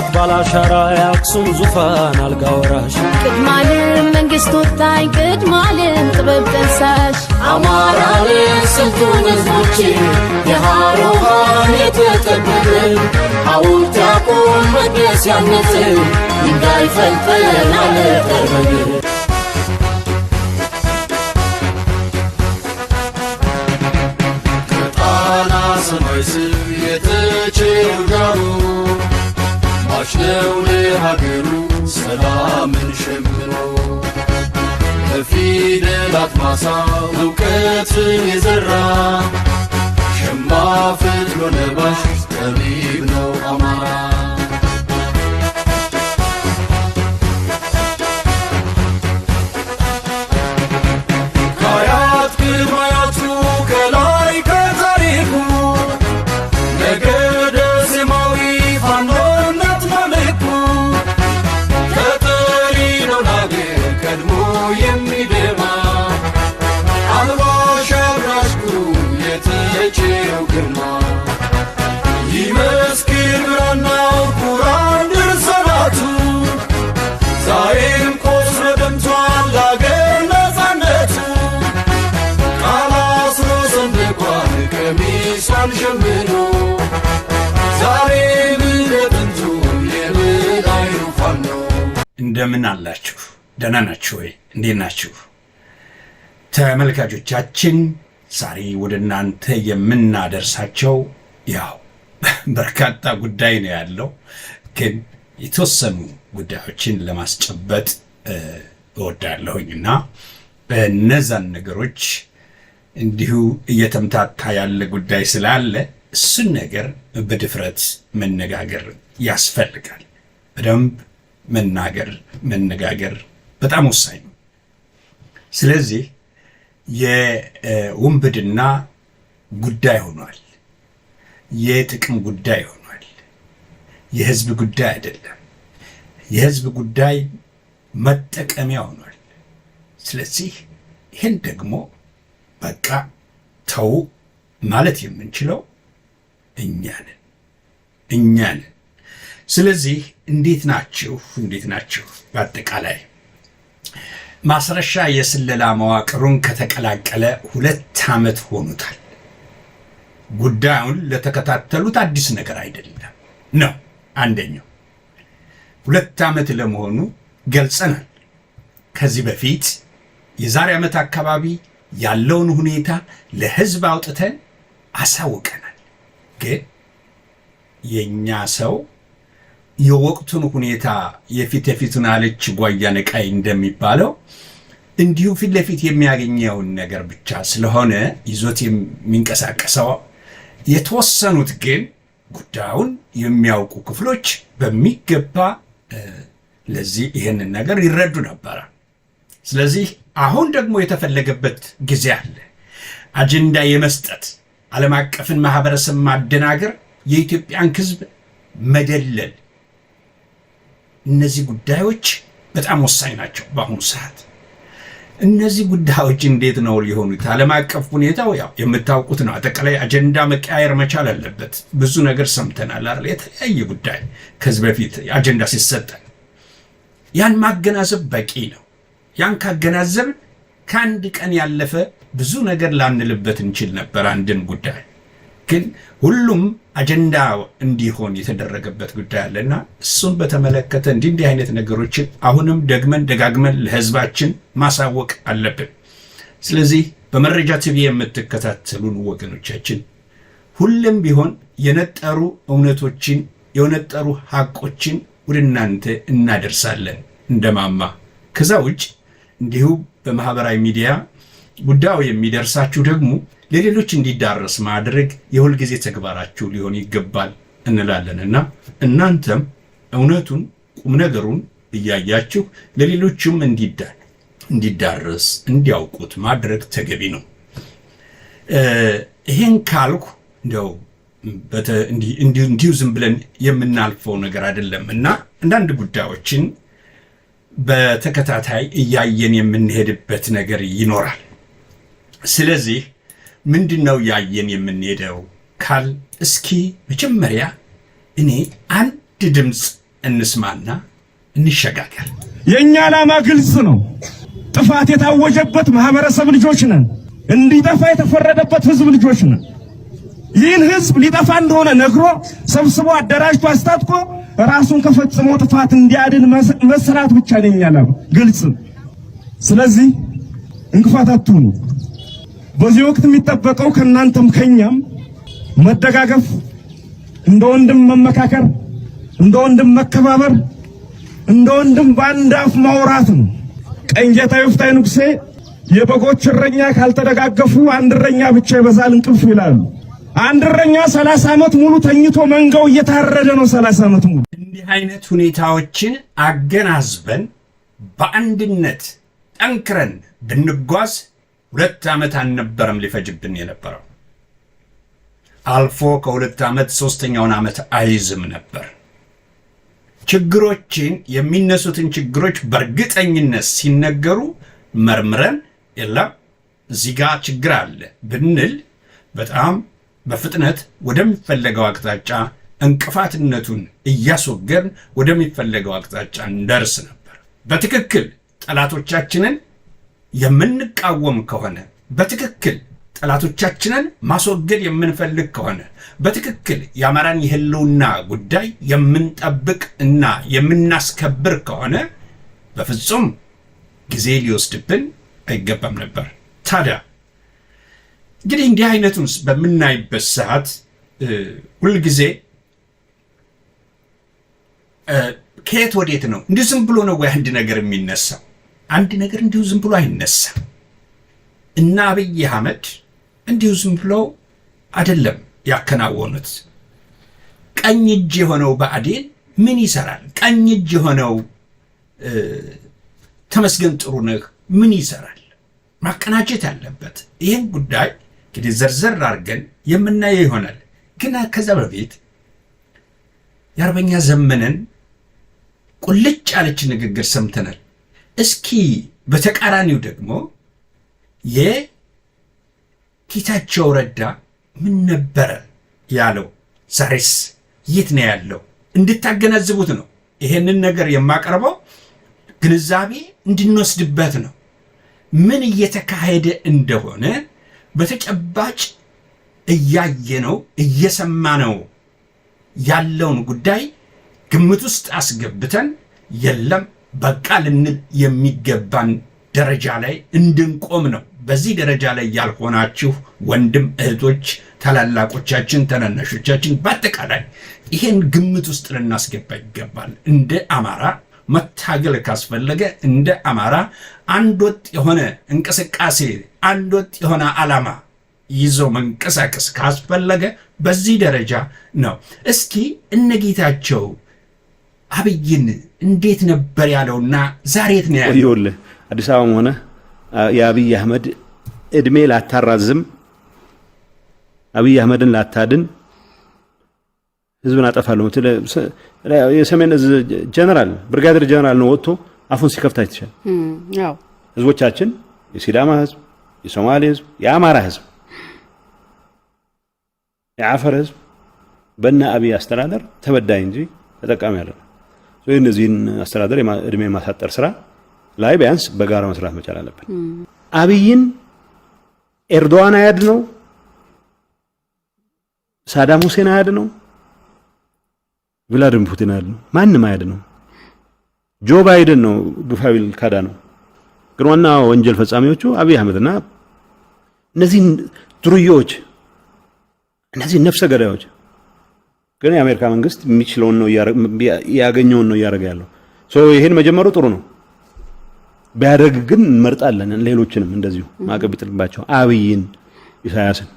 ናት ባላሻራ የአክሱም ዙፋን አልጋ ወራሽ ቅድማልም መንግስት ወጣኝ ቅድማልም ጥበብ ጠንሳሽ አማራልን ስልጡን ህዝቦች የሃሮሃን የተጠበብን ሐውልት ያቁም መቅደስ ያነጽን ድንጋይ ፈልጠን አለጠርበን ከጣና ሰማይ ስር የተቼው ዳሩ ማሽነው ለሀገሩ ሰላምን ሸምኖ በፊደላት ማሳ እውቀትን የዘራ ሸማ ፈትሎ ለባሽ ጠቢብ ነው አማራ ከአያት ቅድመ አያቱ ከላይ ከታሪኩ ነገደ ሴማዊ ፋኖነት መልኩ ተጠሪ ነው ለአገር ቀድሞ የሚደማ አልባሽ አብራሽኩ የተቼው ግርማ ይመስክር ብራናው ቁራን ድርሰናቱ ዛሬም ቆስሎ ደምቷል ለአገር ነፃነቱ ቃል አስሮ ሰንደቋል ቀሚሷን ሸምኖ ዛሬም እንደ ጥንቱ የበላይ ሩፋን ነው። እንደምን አላችሁ? ደህና ናችሁ ወይ? እንዴት ናችሁ ተመልካቾቻችን? ዛሬ ወደ እናንተ የምናደርሳቸው ያው በርካታ ጉዳይ ነው ያለው፣ ግን የተወሰኑ ጉዳዮችን ለማስጨበጥ እወዳለሁኝና እነዛን ነገሮች እንዲሁ እየተምታታ ያለ ጉዳይ ስላለ እሱን ነገር በድፍረት መነጋገር ያስፈልጋል። በደንብ መነጋገር በጣም ወሳኝ ነው። ስለዚህ የውንብድና ጉዳይ ሆኗል። የጥቅም ጉዳይ ሆኗል። የህዝብ ጉዳይ አይደለም። የህዝብ ጉዳይ መጠቀሚያ ሆኗል። ስለዚህ ይህን ደግሞ በቃ ተው ማለት የምንችለው እኛ ነን። ስለዚህ እንዴት ናችሁ? በአጠቃላይ ማስረሻ የስለላ መዋቅሩን ከተቀላቀለ 2 ዓመት ሆኖታል። ጉዳዩን ለተከታተሉት አዲስ ነገር አይደለም ነው አንደኛው። 2 ዓመት ለመሆኑ ገልጸናል። ከዚህ በፊት የዛሬ ዓመት አካባቢ ያለውን ሁኔታ ለህዝብ አውጥተን አሳውቀናል። ግን የኛ ሰው የወቅቱን ሁኔታ የፊቱን አለች ጓያ ነቃይ እንደሚባለው እንዲሁ ፊት ለፊት የሚያገኘውን ነገር ብቻ ስለሆነ ይዞት የሚንቀሳቀሰው፣ የተወሰኑት ግን ጉዳዩን የሚያውቁ ክፍሎች በሚገባ ለዚህ ይህንን ነገር ይረዱ ነበር። ስለዚህ አሁን ደግሞ የተፈለገበት ጊዜ አለ። አጀንዳ የመስጠት ዓለም አቀፍን ማህበረሰብ ማደናገር፣ የኢትዮጵያን ህዝብ መደለል፣ እነዚህ ጉዳዮች በጣም ወሳኝ ናቸው በአሁኑ ሰዓት። እነዚህ ጉዳዮች እንዴት ነው ሊሆኑት? ዓለም አቀፍ ሁኔታው ያው የምታውቁት ነው። አጠቃላይ አጀንዳ መቀያየር መቻል አለበት። ብዙ ነገር ሰምተናል አይደል? የተለያየ ጉዳይ ከዚህ በፊት አጀንዳ ሲሰጠን ያን ማገናዘብ በቂ ነው። ያን ካገናዘብን ከአንድ ቀን ያለፈ ብዙ ነገር ላንልበት እንችል ነበር አንድን ጉዳይ። ግን ሁሉም አጀንዳ እንዲሆን የተደረገበት ጉዳይ አለና እሱን በተመለከተ እንዲህ አይነት ነገሮችን አሁንም ደጋግመን ለህዝባችን ማሳወቅ አለብን። ስለዚህ በመረጃ ቲቪ የምትከታተሉን ወገኖቻችን ሁሉም ቢሆን የነጠሩ እውነቶችን የነጠሩ ሐቆችን ወደ እናንተ እናደርሳለን እንደማማ። ከዛ ውጭ እንዲሁ በማህበራዊ ሚዲያ ጉዳዩ የሚደርሳችሁ ደግሞ ለሌሎች እንዲዳረስ ማድረግ የሁል ጊዜ ተግባራችሁ ሊሆን ይገባል እንላለንና እናንተም እውነቱን ቁም ነገሩን እያያችሁ ለሌሎችም እንዲዳረስ እንዲያውቁት ማድረግ ተገቢ ነው። ይሄን ካልኩ እንዲሁ ዝም ብለን የምናልፈው ነገር አይደለምና አንዳንድ ጉዳዮችን በተከታታይ እያየን የምንሄድበት ነገር ይኖራል። ስለዚህ ምንድነው ያየን የምንሄደው ካል እስኪ መጀመሪያ እኔ አንድ ድምጽ እንስማና እንሸጋገር። የኛ ዓላማ ግልጽ ነው። ጥፋት የታወጀበት ማህበረሰብ ልጆች ነን። እንዲጠፋ የተፈረደበት ህዝብ ልጆች ነን። ይህን ህዝብ ሊጠፋ እንደሆነ ነግሮ ሰብስቦ አደራጅቶ አስታጥቆ ራሱን ከፈጸመው ጥፋት እንዲያድን መስራት ብቻ ነው የኛ ዓላማ ግልጽ። ስለዚህ እንቅፋት አትሁኑ። በዚህ ወቅት የሚጠበቀው ከናንተም ከኛም መደጋገፍ፣ እንደ ወንድም መመካከር፣ እንደ ወንድም መከባበር፣ እንደ ወንድም በአንድ አፍ ማውራት ነው። ቀኝ ጌታ ይፍታይ ንጉሴ የበጎች እረኛ ካልተደጋገፉ አንድ እረኛ ብቻ ይበዛል እንቅልፍ ይላሉ። አንድ እረኛ 30 ዓመት ሙሉ ተኝቶ መንጋው እየታረደ ነው። 30 ዓመት ሙሉ እንዲህ አይነት ሁኔታዎችን አገናዝበን በአንድነት ጠንክረን ብንጓዝ 2 ዓመት አልነበረም ሊፈጅብን የነበረው። አልፎ ከ2 ዓመት 3ኛውን ዓመት አይዝም ነበር። ችግሮችን የሚነሱትን ችግሮች በእርግጠኝነት ሲነገሩ መርምረን የለም እዚህ ጋር ችግር አለ ብንል በጣም በፍጥነት ወደሚፈለገው አቅጣጫ እንቅፋትነቱን እያስወገድን ወደሚፈለገው አቅጣጫ እንደርስ ነበር። በትክክል ጠላቶቻችንን የምንቃወም ከሆነ፣ በትክክል ጠላቶቻችንን ማስወገድ የምንፈልግ ከሆነ፣ በትክክል የአማራን የህልውና ጉዳይ የምንጠብቅ እና የምናስከብር ከሆነ በፍጹም ጊዜ ሊወስድብን አይገባም ነበር። ታዲያ እንግዲህ እንዲህ አይነቱን በምናይበት ሰዓት ሁልጊዜ ከየት ወዴት ነው? እንዲሁ ዝም ብሎ ነው ወይ አንድ ነገር የሚነሳው? አንድ ነገር እንዲሁ ዝም ብሎ አይነሳም። እና አብይ አህመድ እንዲሁ ዝም ብሎ አይደለም ያከናወኑት። ቀኝ እጅ የሆነው ብአዴን ምን ይሰራል? ቀኝ እጅ የሆነው ተመስገን ጥሩነህ ምን ይሰራል? ማቀናጀት አለበት። ይህን ጉዳይ እንግዲህ ዘርዘር አድርገን የምናየው ይሆናል። ግን ከዛ በፊት የአርበኛ ዘመነን ቁልጭ ያለች ንግግር ሰምተናል። እስኪ በተቃራኒው ደግሞ የጌታቸው ረዳ ምን ነበረ ያለው? ዛሬስ የት ነው ያለው? እንድታገናዝቡት ነው ይሄንን ነገር የማቀርበው፣ ግንዛቤ እንድንወስድበት ነው። ምን እየተካሄደ እንደሆነ በተጨባጭ እያየነው እየሰማነው ያለውን ጉዳይ ግምት ውስጥ አስገብተን የለም በቃ ልንል የሚገባን ደረጃ ላይ እንድንቆም ነው። በዚህ ደረጃ ላይ ያልሆናችሁ ወንድም እህቶች፣ ታላላቆቻችን፣ ታናናሾቻችን በአጠቃላይ ይሄን ግምት ውስጥ ልናስገባ ይገባል። እንደ አማራ መታገል ካስፈለገ እንደ አማራ አንድ ወጥ የሆነ እንቅስቃሴ፣ አንድ ወጥ የሆነ ዓላማ ይዞ መንቀሳቀስ ካስፈለገ በዚህ ደረጃ ነው። እስኪ እነጌታቸው አብይን እንዴት ነበር ያለውና ዛሬ የት ነው ያለው? ይኸውልህ አዲስ አበባም ሆነ የአብይ አህመድ እድሜ ላታራዝም፣ አብይ አህመድን ላታድን፣ ህዝብን አጠፋለሁ የሰሜን እዝ ጀነራል ብርጋዴር ጀነራል ነው ወጥቶ አፉን ሲከፍት አይተሻል። ያው ህዝቦቻችን የሲዳማ ህዝብ፣ የሶማሌ ህዝብ፣ የአማራ ህዝብ፣ የአፈር ህዝብ በእነ አብይ አስተዳደር ተበዳይ እንጂ ተጠቃሚ አይደለም። እነዚህን አስተዳደር እድሜ ማሳጠር ስራ ላይ ቢያንስ በጋራ መስራት መቻል አለብን። አብይን ኤርዶዋን አያድነው፣ ሳዳም ሁሴን አያድነው፣ ቭላድሚር ፑቲን አያድነው፣ ማንም አያድነው። ጆ ባይደን ነው ግፋዊል ካዳ ነው። ግን ዋና ወንጀል ፈጻሚዎቹ አብይ አህመድና እነዚህ ድሩዮች፣ እነዚህ ነፍሰ ገዳዮች። ግን የአሜሪካ መንግስት የሚችለውን ነው ያገኘውን ነው ያደረገ ያለው። ይሄን መጀመሩ ጥሩ ነው። ቢያደርግ ግን እንመርጣለን ሌሎችንም እንደዚሁ ማዕቀብ ይጥልባቸው። አብይን፣ ኢሳያስን፣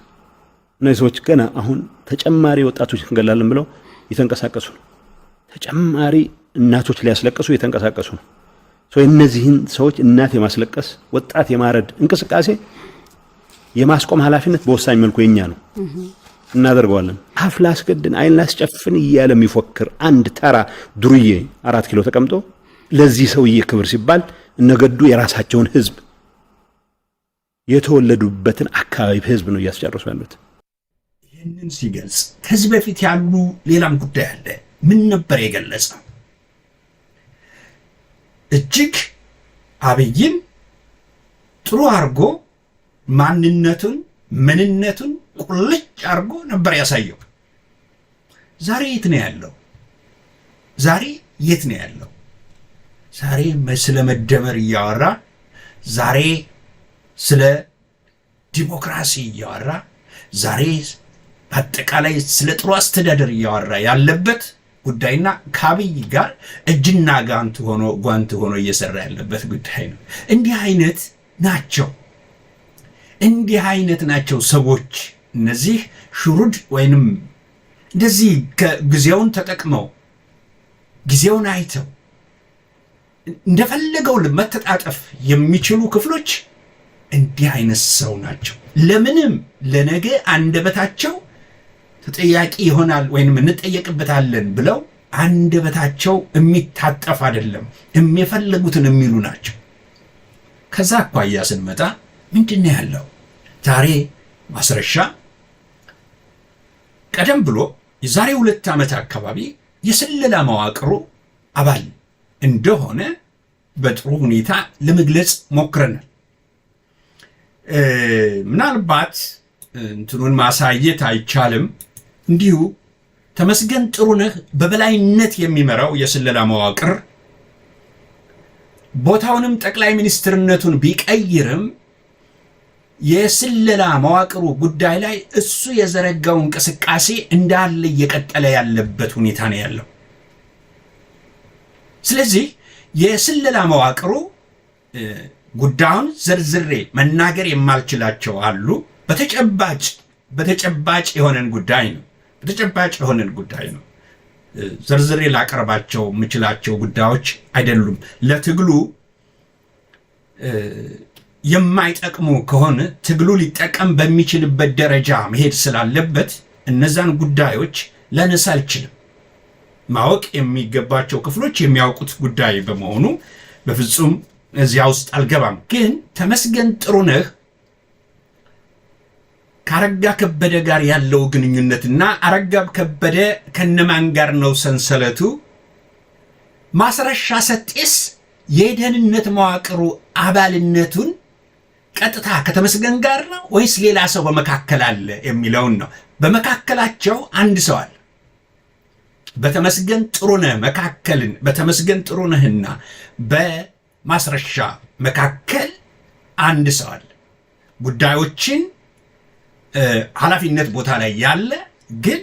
እነዚህ ሰዎች ገና አሁን ተጨማሪ ወጣቶች እንገላለን ብለው እየተንቀሳቀሱ ነው። ተጨማሪ እናቶች ሊያስለቅሱ እየተንቀሳቀሱ ነው። እነዚህን ሰዎች እናት የማስለቀስ ወጣት የማረድ እንቅስቃሴ የማስቆም ኃላፊነት በወሳኝ መልኩ የኛ ነው። እናደርገዋለን። አፍ ላስገድን አይን ላስጨፍን እያለ የሚፎክር አንድ ተራ ዱርዬ 4 ኪሎ ተቀምጦ ለዚህ ሰውዬ ክብር ሲባል እነገዱ የራሳቸውን ህዝብ የተወለዱበትን አካባቢ ህዝብ ነው እያስጨረሱ ያሉት። ይህንን ሲገልጽ ከዚህ በፊት ያሉ ሌላም ጉዳይ አለ። ምን ነበር የገለጸው? እጅግ አብይን ጥሩ አርጎ ማንነቱን ምንነቱን ቁልጭ አርጎ ነበር ያሳየው። ዛሬ የት ነው ያለው? ዛሬ የት ነው ያለው? ዛሬ ስለ መደመር እያወራ፣ ዛሬ ስለ ዲሞክራሲ እያወራ፣ ዛሬ በአጠቃላይ ስለ ጥሩ አስተዳደር እያወራ ያለበት ጉዳይና ከአብይ ጋር እጅና ጓንት ሆኖ እየሰራ ያለበት ጉዳይ ነው። እንዲህ አይነት ናቸው ሰዎች። እነዚህ ሽሩድ ወይንም እንደዚህ ጊዜውን ተጠቅመው ጊዜውን አይተው እንደፈለገው መተጣጠፍ የሚችሉ ክፍሎች እንዲህ አይነት ሰው ናቸው። ለምንም ለነገ አንደበታቸው ተጠያቂ ይሆናል ወይንም እንጠየቅበታለን ብለው አንደበታቸው የሚታጠፍ አይደለም፣ የሚፈልጉትን የሚሉ ናቸው። ከዛ አኳያ ስንመጣ ምንድነው ያለው? ዛሬ ማስረሻ ቀደም ብሎ የዛሬ 2 ዓመት አካባቢ የስለላ መዋቅሩ አባል እንደሆነ በጥሩ ሁኔታ ለመግለጽ ሞክረናል። ምናልባት እንትኑን ማሳየት አይቻልም። እንዲሁ ተመስገን ጥሩነህ በበላይነት የሚመራው የስለላ መዋቅር ቦታውንም ጠቅላይ ሚኒስትርነቱን ቢቀይርም የስለላ መዋቅሩ ጉዳይ ላይ እሱ የዘረጋው እንቅስቃሴ እንዳለ እየቀጠለ ያለበት ሁኔታ ነው ያለው። ስለዚህ የስለላ መዋቅሩ ጉዳዩን ዘርዝሬ መናገር የማልችላቸው አሉ። በተጨባጭ የሆነን ጉዳይ ነው። ዘርዝሬ ላቀርባቸው የምችላቸው ጉዳዮች አይደሉም። ለትግሉ የማይጠቅሙ ከሆነ ትግሉ ሊጠቀም በሚችልበት ደረጃ መሄድ ስላለበት እነዛን ጉዳዮች ላነሳ አልችልም። ማወቅ የሚገባቸው ክፍሎች የሚያውቁት ጉዳይ በመሆኑ በፍጹም እዚያ ውስጥ አልገባም። ግን ተመስገን ጥሩነህ ከአረጋ ከበደ ጋር ያለው ግንኙነትና አረጋ ከበደ ከነማን ጋር ነው ሰንሰለቱ? ማስረሻ ሰጤስ የደህንነት መዋቅሩ አባልነቱን ቀጥታ ከተመስገን ጋር ነው ወይስ ሌላ ሰው በመካከል አለ የሚለውን ነው። በመካከላቸው አንድ ሰው አለ። በተመስገን ጥሩነህና በማስረሻ መካከል አንድ ሰው አለ። ጉዳዮችን ኃላፊነት ቦታ ላይ ያለ ግን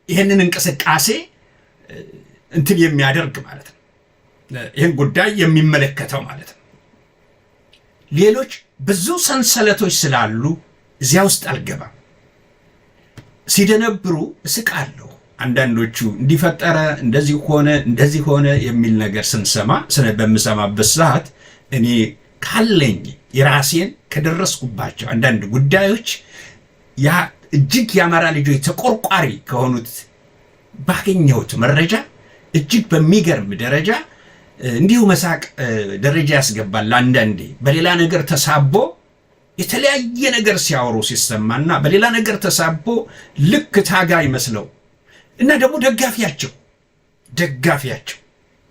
ይህንን እንቅስቃሴ እንትን የሚያደርግ ማለት ነው። ይህን ጉዳይ የሚመለከተው ማለት ነው። ሌሎች ብዙ ሰንሰለቶች ስላሉ እዚያ ውስጥ አልገባም። ሲደነብሩ እስቃለሁ። አንዳንዶቹ እንዲፈጠረ እንደዚህ ሆነ የሚል ነገር በምሰማበት ሰዓት እኔ ካለኝ የራሴን ከደረስኩባቸው አንዳንድ ጉዳዮች ያ እጅግ የአማራ ልጆች ተቆርቋሪ ከሆኑት ባገኘሁት መረጃ እጅግ በሚገርም ደረጃ እንዲሁ መሳቅ ደረጃ ያስገባል። አንዳንዴ በሌላ ነገር ተሳቦ የተለያየ ነገር ሲያወሩ ሲሰማና በሌላ ነገር ተሳቦ ልክ ታጋይ መስለው እና ደግሞ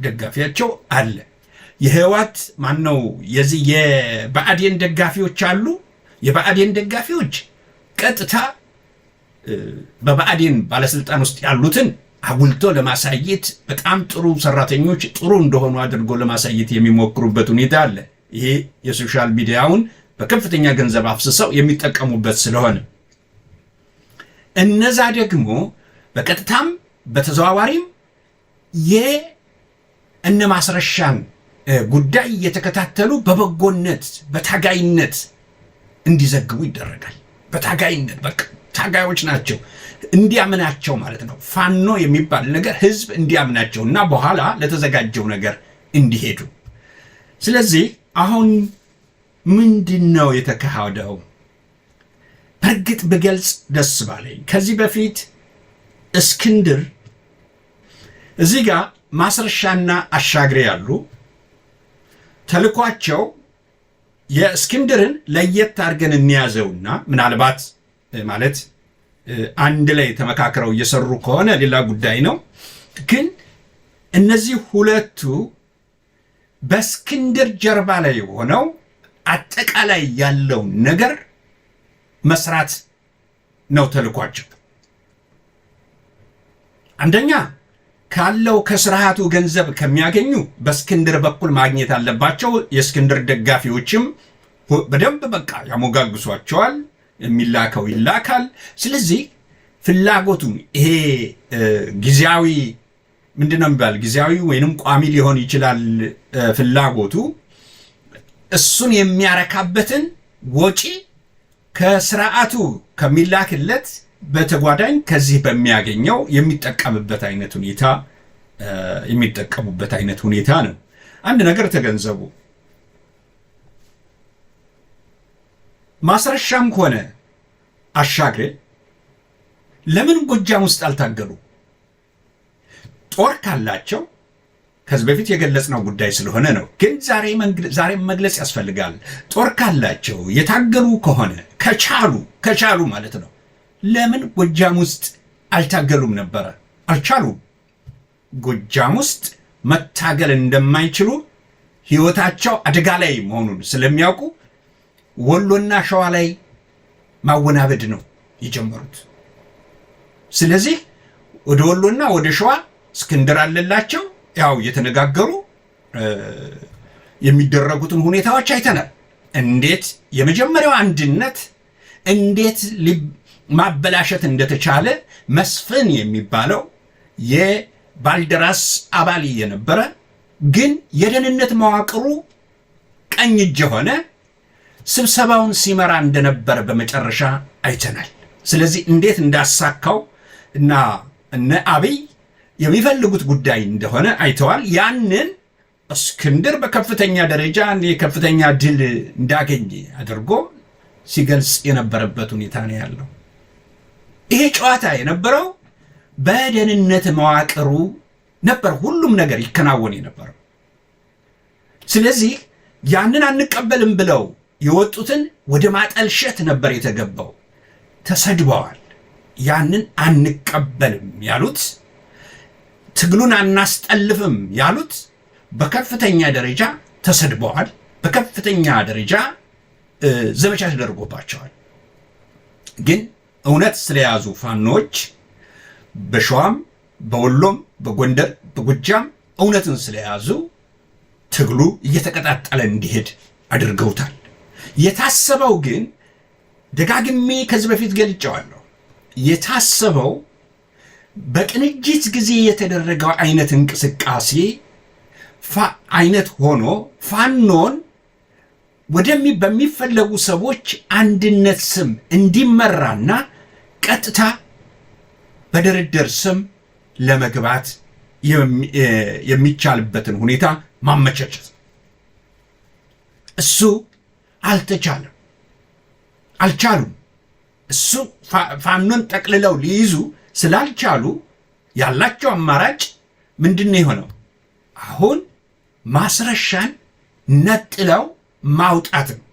ደጋፊያቸው አለ። የህዋት ማነው የዚህ የብአዴን ደጋፊዎች አሉ። የብአዴን ደጋፊዎች ቀጥታ በብአዴን ባለስልጣን ውስጥ ያሉትን አጉልቶ ለማሳየት በጣም ጥሩ ሰራተኞች ጥሩ እንደሆኑ አድርጎ ለማሳየት የሚሞክሩበት ሁኔታ አለ። ይሄ የሶሻል ሚዲያውን በከፍተኛ ገንዘብ አፍስሰው የሚጠቀሙበት ስለሆነ እነዛ ደግሞ በቀጥታም በተዘዋዋሪም የእነ ማስረሻን ጉዳይ እየተከታተሉ በበጎነት በታጋይነት እንዲዘግቡ ይደረጋል። በታጋይነት በቃ ታጋዮች ናቸው እንዲያምናቸው ማለት ነው። ፋኖ የሚባል ነገር ህዝብ እንዲያምናቸው እና በኋላ ለተዘጋጀው ነገር እንዲሄዱ። ስለዚህ አሁን ምንድነው የተካሄደው? በእርግጥ ብገልጽ ደስ ባለኝ። ከዚህ በፊት እስክንድር እዚህ ጋር ማስረሻና አሻግሬ ያሉ ተልኳቸው የእስክንድርን ለየት አድርገን እንያዘውና ምናልባት ማለት አንድ ላይ ተመካክረው እየሰሩ ከሆነ ሌላ ጉዳይ ነው። ግን እነዚህ ሁለቱ በእስክንድር ጀርባ ላይ ሆነው አጠቃላይ ያለው ነገር መስራት ነው ተልኳቸው። አንደኛ ካለው ከስርዓቱ ገንዘብ ከሚያገኙ በእስክንድር በኩል ማግኘት አለባቸው። የእስክንድር ደጋፊዎችም በደንብ በቃ ያሞጋግሷቸዋል። የሚላከው ይላካል። ስለዚህ ፍላጎቱን ይሄ ጊዜያዊ ምንድነው የሚባል ጊዜያዊ ወይንም ቋሚ ሊሆን ይችላል ፍላጎቱ እሱን የሚያረካበትን ወጪ ከስርዓቱ ከሚላክለት በተጓዳኝ ከዚህ በሚያገኘው የሚጠቀሙበት አይነት ሁኔታ ነው። አንድ ነገር ተገንዘቡ። ማስረሻም ሆነ አሻግሬ ለምን ጎጃም ውስጥ አልታገሉ? ጦር ካላቸው ከዚህ በፊት የገለጽነው ጉዳይ ስለሆነ ነው። ግን ዛሬም መግለጽ ያስፈልጋል። ጦር ካላቸው የታገሉ ከሆነ ከቻሉ ማለት ነው ለምን ጎጃም ውስጥ አልታገሉም ነበረ? አልቻሉም። ጎጃም ውስጥ መታገል እንደማይችሉ ህይወታቸው አደጋ ላይ መሆኑን ስለሚያውቁ ወሎና ሸዋ ላይ ማወናበድ ነው የጀመሩት። ስለዚህ ወደ ወሎና ወደ ሸዋ እስክንድር አለላቸው። ያው የተነጋገሩ የሚደረጉትን ሁኔታዎች አይተናል። እንዴት የመጀመሪያው አንድነት እንዴት ማበላሸት እንደተቻለ መስፍን የሚባለው የባልደራስ አባል የነበረ ግን የደህንነት መዋቅሩ ቀኝ እጅ ሆነ ስብሰባውን ሲመራ እንደነበረ በመጨረሻ አይተናል። ስለዚህ እንዴት እንዳሳካው እና እነ አብይ የሚፈልጉት ጉዳይ እንደሆነ አይተዋል። ያንን እስክንድር በከፍተኛ ደረጃ የከፍተኛ ድል እንዳገኘ አድርጎ ሲገልጽ የነበረበት ሁኔታ ነው ያለው። ይሄ ጨዋታ የነበረው በደህንነት መዋቅሩ ነበር ሁሉም ነገር ይከናወን የነበረው። ስለዚህ ያንን አንቀበልም ብለው የወጡትን ወደ ማጠልሸት ነበር የተገባው። ተሰድበዋል። ያንን አንቀበልም ያሉት ትግሉን አናስጠልፍም ያሉት በከፍተኛ ደረጃ ተሰድበዋል። በከፍተኛ ደረጃ ዘመቻ ተደርጎባቸዋል። ግን እውነት ስለያዙ ፋኖች በሸዋም በወሎም በጎንደር በጎጃም እውነትን ስለያዙ ትግሉ እየተቀጣጠለ እንዲሄድ አድርገውታል። የታሰበው ግን ደጋግሜ ከዚህ በፊት ገልጨዋለሁ። የታሰበው በቅንጅት ጊዜ የተደረገው አይነት እንቅስቃሴ አይነት ሆኖ ፋኖን በሚፈለጉ ሰዎች አንድነት ስም እንዲመራና ቀጥታ በድርድር ስም ለመግባት የሚቻልበትን ሁኔታ ማመቻቸት። እሱ አልቻሉም። እሱ ፋኖን ጠቅልለው ሊይዙ ስላልቻሉ ያላቸው አማራጭ ምንድን ነው የሆነው? አሁን ማስረሻን ነጥለው ማውጣት ነው።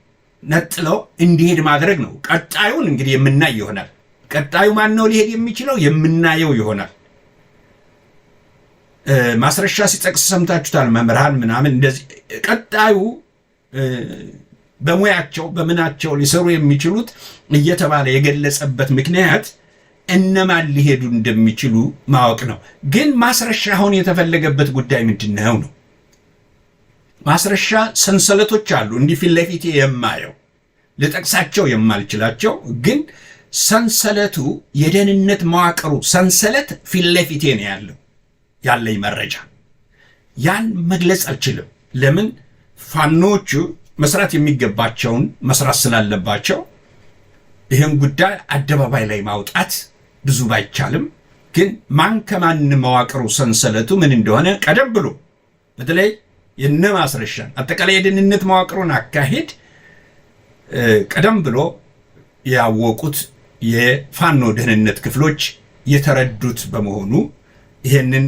ነጥለው እንዲሄድ ማድረግ ነው። ቀጣዩን እንግዲህ የምናይ ይሆናል። ቀጣዩ ማን ነው ሊሄድ የሚችለው የምናየው ይሆናል። ማስረሻ ሲጠቅስ ሰምታችሁታል። መምህራን ምናምን እንደዚህ ቀጣዩ በሙያቸው በምናቸው ሊሰሩ የሚችሉት እየተባለ የገለጸበት ምክንያት እነማን ሊሄዱ እንደሚችሉ ማወቅ ነው። ግን ማስረሻ አሁን የተፈለገበት ጉዳይ ምንድነው ነው? ማስረሻ ሰንሰለቶች አሉ እንዲህ ፊት ለፊት የማየው ልጠቅሳቸው የማልችላቸው ግን ሰንሰለቱ የደህንነት መዋቅሩ ሰንሰለት ፊት ለፊቴ ነው ያለኝ መረጃ። ያን መግለጽ አልችልም። ለምን? ፋኖቹ መስራት የሚገባቸውን መስራት ስላለባቸው ይህን ጉዳይ አደባባይ ላይ ማውጣት ብዙ ባይቻልም ግን ማን ከማን መዋቅሩ ሰንሰለቱ ምን እንደሆነ ቀደም ብሎ በተለይ የነ ማስረሻን አጠቃላይ የደህንነት መዋቅሩን አካሄድ ቀደም ብሎ ያወቁት የፋኖ ደህንነት ክፍሎች የተረዱት በመሆኑ ይሄንን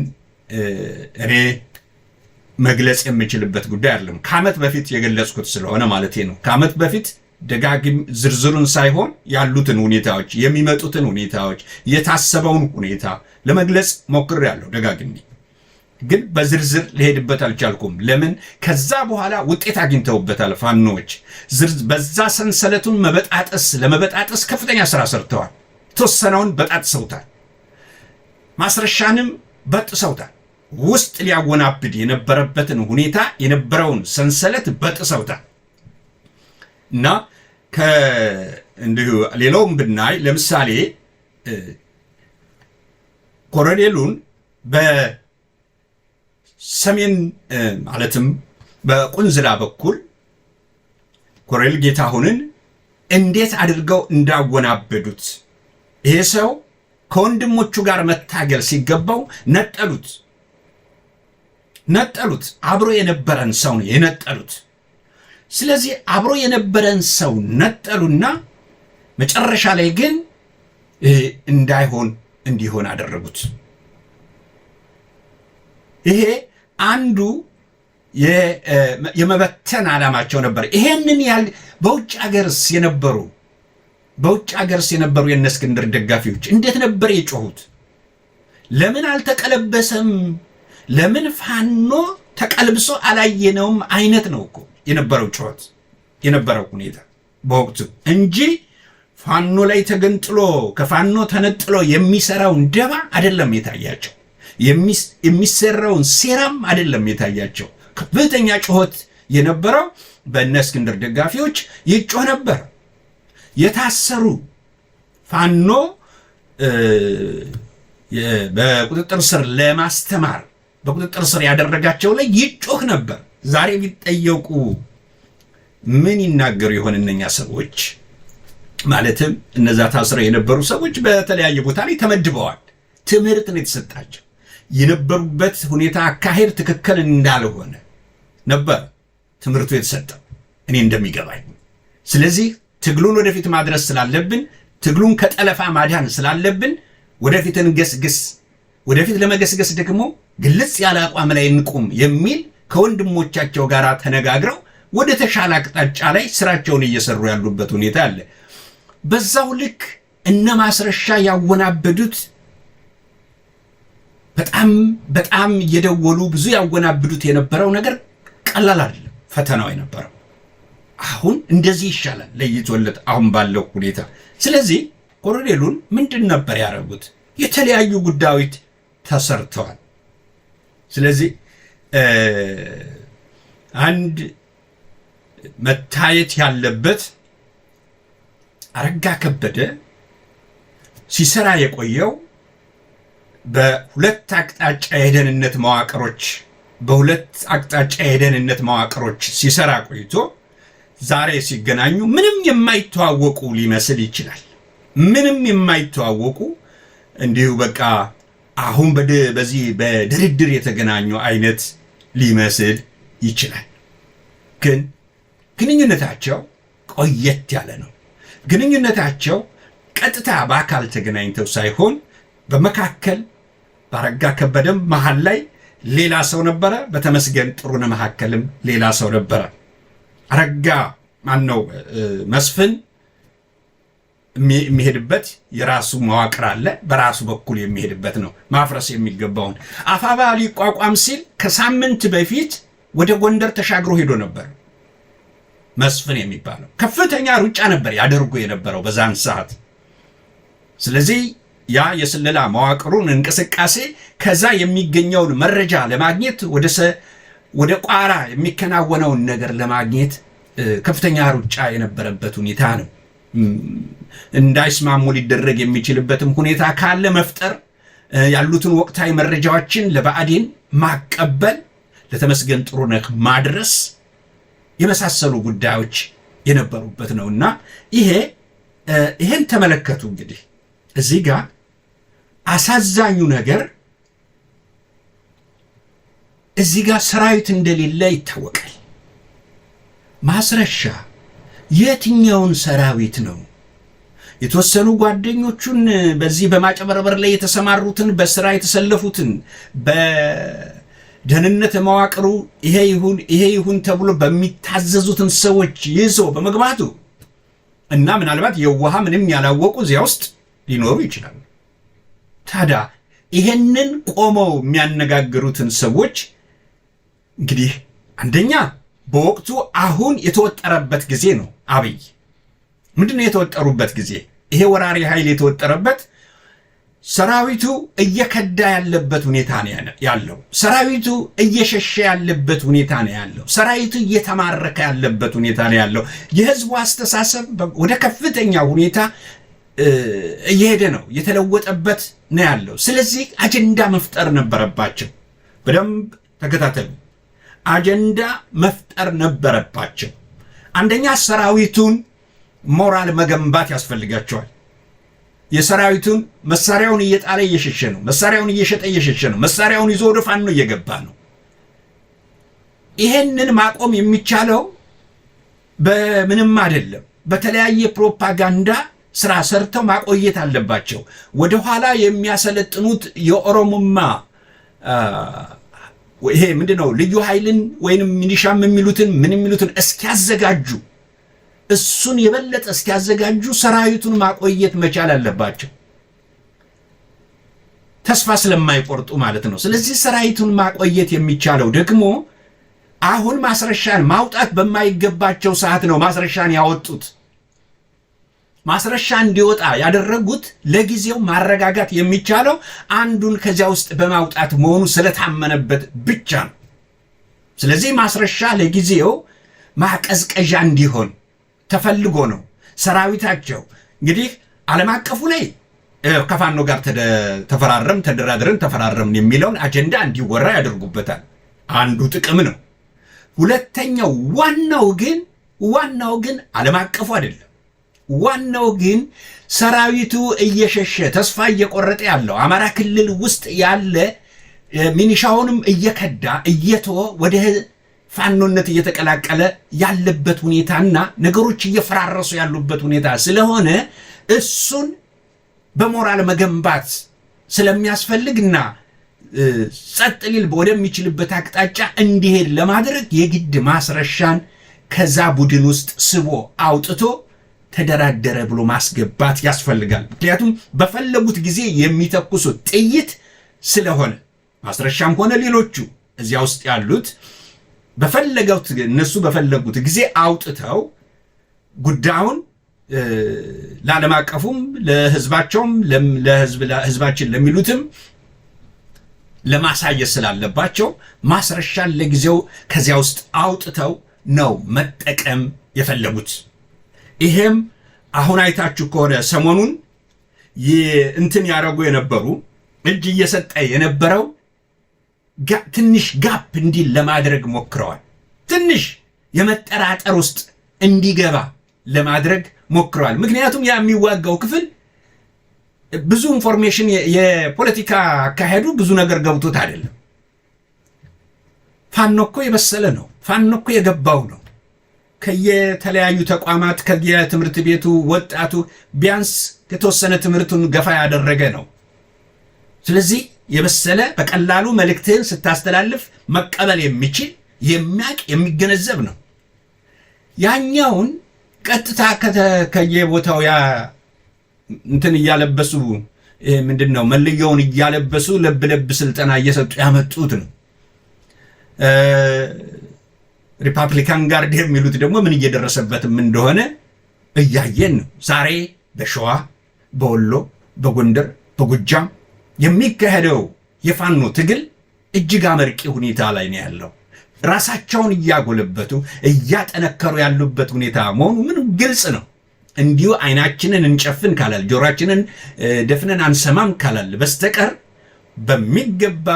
እኔ መግለጽ የምችልበት ጉዳይ አይደለም። ከዓመት በፊት የገለጽኩት ስለሆነ ማለት ነው። ከዓመት በፊት ደጋግም ዝርዝሩን ሳይሆን ያሉትን ሁኔታዎች፣ የሚመጡትን ሁኔታዎች፣ የታሰበውን ሁኔታ ለመግለጽ ሞክሬያለሁ ደጋግሜ። ግን በዝርዝር ልሄድበት አልቻልኩም። ለምን? ከዛ በኋላ ውጤት አግኝተውበታል ፋኖች። በዛ ሰንሰለቱን ለመበጣጠስ ከፍተኛ ስራ ሰርተዋል። የተወሰነውን በጣጥሰውታል። ማስረሻንም በጥሰውታል። ውስጥ ሊያወናብድ የነበረበትን ሁኔታ የነበረውን ሰንሰለት በጥሰውታል። እና እንዲሁ ሌላውም ብናይ ለምሳሌ ኮሎኔሉን በሰሜን ማለትም በቁንዝላ በኩል ኮሎኔል ጌታሁንን እንዴት አድርገው እንዳወናበዱት ይሄ ሰው ከወንድሞቹ ጋር መታገል ሲገባው ነጠሉት። አብሮ የነበረን ሰው ነው የነጠሉት። ስለዚህ አብሮ የነበረን ሰው ነጠሉና መጨረሻ ላይ ግን እንዲሆን አደረጉት። ይሄ አንዱ የመበተን ዓላማቸው ነበር። ይሄንን በውጭ ሀገርስ የነበሩ የእነ እስክንድር ደጋፊዎች እንዴት ነበር የጮሁት? ለምን አልተቀለበሰም? ለምን ፋኖ ተቀልብሶ አላየነውም? አይነት ነው እኮ የነበረው ጩኸት የነበረው ሁኔታ በወቅቱ እንጂ ፋኖ ላይ ተገንጥሎ ከፋኖ ተነጥሎ የሚሰራውን ደባ አይደለም የታያቸው፣ የሚሰራውን ሴራም አይደለም የታያቸው። ከፍተኛ ጩኸት የነበረው በእነ እስክንድር ደጋፊዎች ይጮህ ነበር። የታሰሩ ፋኖ በቁጥጥር ስር ለማስተማር በቁጥጥር ስር ያደረጋቸው ላይ ይጮህ ነበር። ዛሬ ቢጠየቁ ምን ይናገሩ ይሆን እነኛ ሰዎች? ማለትም እነዛ ታስረው የነበሩ ሰዎች በተለያየ ቦታ ላይ ተመድበዋል። ትምህርት ነው የተሰጣቸው። የነበሩበት ሁኔታ አካሄድ ትክክል እንዳልሆነ ነበር ትምህርቱ የተሰጠው እኔ እንደሚገባኝ። ስለዚህ ትግሉን ወደፊት ማድረስ ስላለብን፣ ትግሉን ከጠለፋ ማዳን ስላለብን ወደፊት እንገስግስ። ወደፊት ለመገስገስ ደግሞ ግልጽ ያለ አቋም ላይ እንቁም የሚል ከወንድሞቻቸው ጋር ተነጋግረው ወደ ተሻለ አቅጣጫ ላይ ስራቸውን እየሰሩ ያሉበት ሁኔታ አለ። በዛው ልክ እነ ማስረሻ ያወናበዱት በጣም እየደወሉ ብዙ ያወናብዱት የነበረው ነገር ቀላል አይደለም። ፈተናው የነበረው አሁን እንደዚህ ይሻላል ለይቶለት አሁን ባለው ሁኔታ። ስለዚህ ኮሎኔሉን ምንድን ነበር ያደረጉት? የተለያዩ ጉዳዮች ተሰርተዋል። ስለዚህ አንድ መታየት ያለበት አረጋ ከበደ ሲሰራ የቆየው በሁለት አቅጣጫ የደህንነት መዋቅሮች ሲሰራ ቆይቶ ዛሬ ሲገናኙ ምንም የማይተዋወቁ ሊመስል ይችላል። ምንም የማይተዋወቁ እንዲሁ በቃ አሁን በዚህ በድርድር የተገናኙ አይነት ሊመስል ይችላል። ግን ግንኙነታቸው ቆየት ያለ ነው። ግንኙነታቸው ቀጥታ በአካል ተገናኝተው ሳይሆን በመካከል ባረጋ ከበደም መሃል ላይ ሌላ ሰው ነበረ፣ በተመስገን ጥሩነህ መካከልም ሌላ ሰው ነበረ። አረጋ መስፍን የሚሄድበት የራሱ መዋቅር አለ፣ በራሱ በኩል የሚሄድበት ነው። ማፍረስ የሚገባውን አፋባ ሊቋቋም ሲል ከሳምንት በፊት ወደ ጎንደር ተሻግሮ ሄዶ ነበር። መስፍን የሚባለው ከፍተኛ ሩጫ ነበር ያደርጉ የነበረው በዛን ሰዓት። ስለዚህ ያ የስለላ መዋቅሩን እንቅስቃሴ ከዛ የሚገኘውን መረጃ ለማግኘት ወደ ቋራ የሚከናወነውን ነገር ለማግኘት ከፍተኛ ሩጫ የነበረበት ሁኔታ ነው። እንዳይስማሙ ሊደረግ የሚችልበትም ሁኔታ ካለ መፍጠር፣ ያሉትን ወቅታዊ መረጃዎችን ለብአዴን ማቀበል፣ ለተመስገን ጥሩነህ ማድረስ የመሳሰሉ ጉዳዮች የነበሩበት ነውና ይሄን ተመለከቱ። እንግዲህ እዚህ ጋር አሳዛኙ ነገር እዚህ ጋር ሰራዊት እንደሌለ ይታወቃል። ማስረሻ የትኛውን ሰራዊት ነው? የተወሰኑ ጓደኞቹን በዚህ በማጨበረበር ላይ የተሰማሩትን በስራ የተሰለፉትን በደህንነት መዋቅሩ ይሄ ይሁን ተብሎ በሚታዘዙትን ሰዎች ይዞ በመግባቱ እና ምናልባት የዋሃ ምንም ያላወቁ እዚያ ውስጥ ሊኖሩ ይችላሉ። ታዲያ ይሄንን ቆመው የሚያነጋግሩትን ሰዎች እንግዲህ አንደኛ በወቅቱ አሁን የተወጠረበት ጊዜ ነው። አብይ ምንድነው የተወጠሩበት ጊዜ? ይሄ ወራሪ ኃይል የተወጠረበት ሰራዊቱ እየከዳ ያለበት ሁኔታ ነው ያለው። ሰራዊቱ እየሸሸ ያለበት ሁኔታ ነው ያለው። ሰራዊቱ እየተማረከ ያለበት ሁኔታ ነው ያለው። የህዝቡ አስተሳሰብ ወደ ከፍተኛ ሁኔታ እየሄደ ነው፣ የተለወጠበት ነው ያለው። ስለዚህ አጀንዳ መፍጠር ነበረባቸው። በደንብ ተከታተሉ። አጀንዳ መፍጠር ነበረባቸው። አንደኛ ሰራዊቱን ሞራል መገንባት ያስፈልጋቸዋል። የሰራዊቱን መሳሪያውን እየጣለ እየሸሸ ነው። መሳሪያውን እየሸጠ እየሸሸ ነው። መሳሪያውን ይዞ ወደ ፋኖ እየገባ ነው። ይሄንን ማቆም የሚቻለው በምንም አይደለም። በተለያየ ፕሮፓጋንዳ ስራ ሰርተው ማቆየት አለባቸው። ወደ ኋላ የሚያሰለጥኑት የኦሮሞማ ይሄ ምንድነው ልዩ ኃይልን ወይንም ሚሊሻም የሚሉትን ምን የሚሉትን እስኪያዘጋጁ እሱን የበለጠ እስኪያዘጋጁ ሰራዊቱን ማቆየት መቻል አለባቸው፣ ተስፋ ስለማይቆርጡ ማለት ነው። ስለዚህ ሰራዊቱን ማቆየት የሚቻለው ደግሞ አሁን ማስረሻን ማውጣት በማይገባቸው ሰዓት ነው ማስረሻን ያወጡት። ማስረሻ እንዲወጣ ያደረጉት ለጊዜው ማረጋጋት የሚቻለው አንዱን ከዚያ ውስጥ በማውጣት መሆኑ ስለታመነበት ብቻ ነው። ስለዚህ ማስረሻ ለጊዜው ማቀዝቀዣ እንዲሆን ተፈልጎ ነው። ሰራዊታቸው እንግዲህ ዓለም አቀፉ ላይ ከፋኖ ጋር ተፈራረምን የሚለውን አጀንዳ እንዲወራ ያደርጉበታል። አንዱ ጥቅም ነው። ሁለተኛው ዋናው ግን ዓለም አቀፉ አይደለም። ዋናው ግን ሰራዊቱ እየሸሸ ተስፋ እየቆረጠ ያለው አማራ ክልል ውስጥ ያለ ሚኒሻውንም እየከዳ እየተወ ወደ ፋኖነት እየተቀላቀለ ያለበት ሁኔታና ነገሮች እየፈራረሱ ያሉበት ሁኔታ ስለሆነ እሱን በሞራል መገንባት ስለሚያስፈልግና ጸጥ ሊል ወደሚችልበት አቅጣጫ እንዲሄድ ለማድረግ የግድ ማስረሻን ከዛ ቡድን ውስጥ ስቦ አውጥቶ ተደራደረ ብሎ ማስገባት ያስፈልጋል። ምክንያቱም በፈለጉት ጊዜ የሚተኩሱት ጥይት ስለሆነ ማስረሻም ሆነ ሌሎቹ እዚያ ውስጥ ያሉት እነሱ በፈለጉት ጊዜ አውጥተው ጉዳዩን ለዓለም አቀፉም ለህዝባቸውም ለህዝባችን ለሚሉትም ለማሳየት ስላለባቸው ማስረሻን ለጊዜው ከዚያ ውስጥ አውጥተው ነው መጠቀም የፈለጉት። ይሄም አሁን አይታችሁ ከሆነ ሰሞኑን እንትን ያደረጉ የነበሩ እጅ እየሰጠ የነበረው ትንሽ ጋፕ እንዲል ለማድረግ ሞክረዋል። ትንሽ የመጠራጠር ውስጥ እንዲገባ ለማድረግ ሞክረዋል። ምክንያቱም ያ የሚዋጋው ክፍል ብዙ ኢንፎርሜሽን የፖለቲካ አካሄዱ ብዙ ነገር ገብቶት አይደለም። ፋኖ እኮ የበሰለ ነው። ፋኖ እኮ የገባው ነው። ከየተለያዩ ተቋማት ከየትምህርት ቤቱ ወጣቱ ቢያንስ የተወሰነ ትምህርቱን ገፋ ያደረገ ነው። ስለዚህ የበሰለ በቀላሉ መልእክትህን ስታስተላልፍ መቀበል የሚችል የሚያቅ የሚገነዘብ ነው። ያኛውን ቀጥታ ከየቦታው እንትን እያለበሱ ምንድነው መለያውን እያለበሱ ለብ ስልጠና እየሰጡ ያመጡት ነው። ሪፐብሊካን ጋርድ የሚሉት ደግሞ ምን እየደረሰበትም እንደሆነ እያየን ነው። ዛሬ በሸዋ፣ በወሎ፣ በጎንደር፣ በጎጃም የሚካሄደው የፋኖ ትግል እጅግ አመርቂ ሁኔታ ላይ ነው ያለው። ራሳቸውን እያጎለበቱ እያጠነከሩ ያሉበት ሁኔታ መሆኑ ምን ግልጽ ነው። እንዲሁ አይናችንን እንጨፍን ካላል ጆሮአችንን ደፍነን አንሰማም ካላል በስተቀር በሚገባ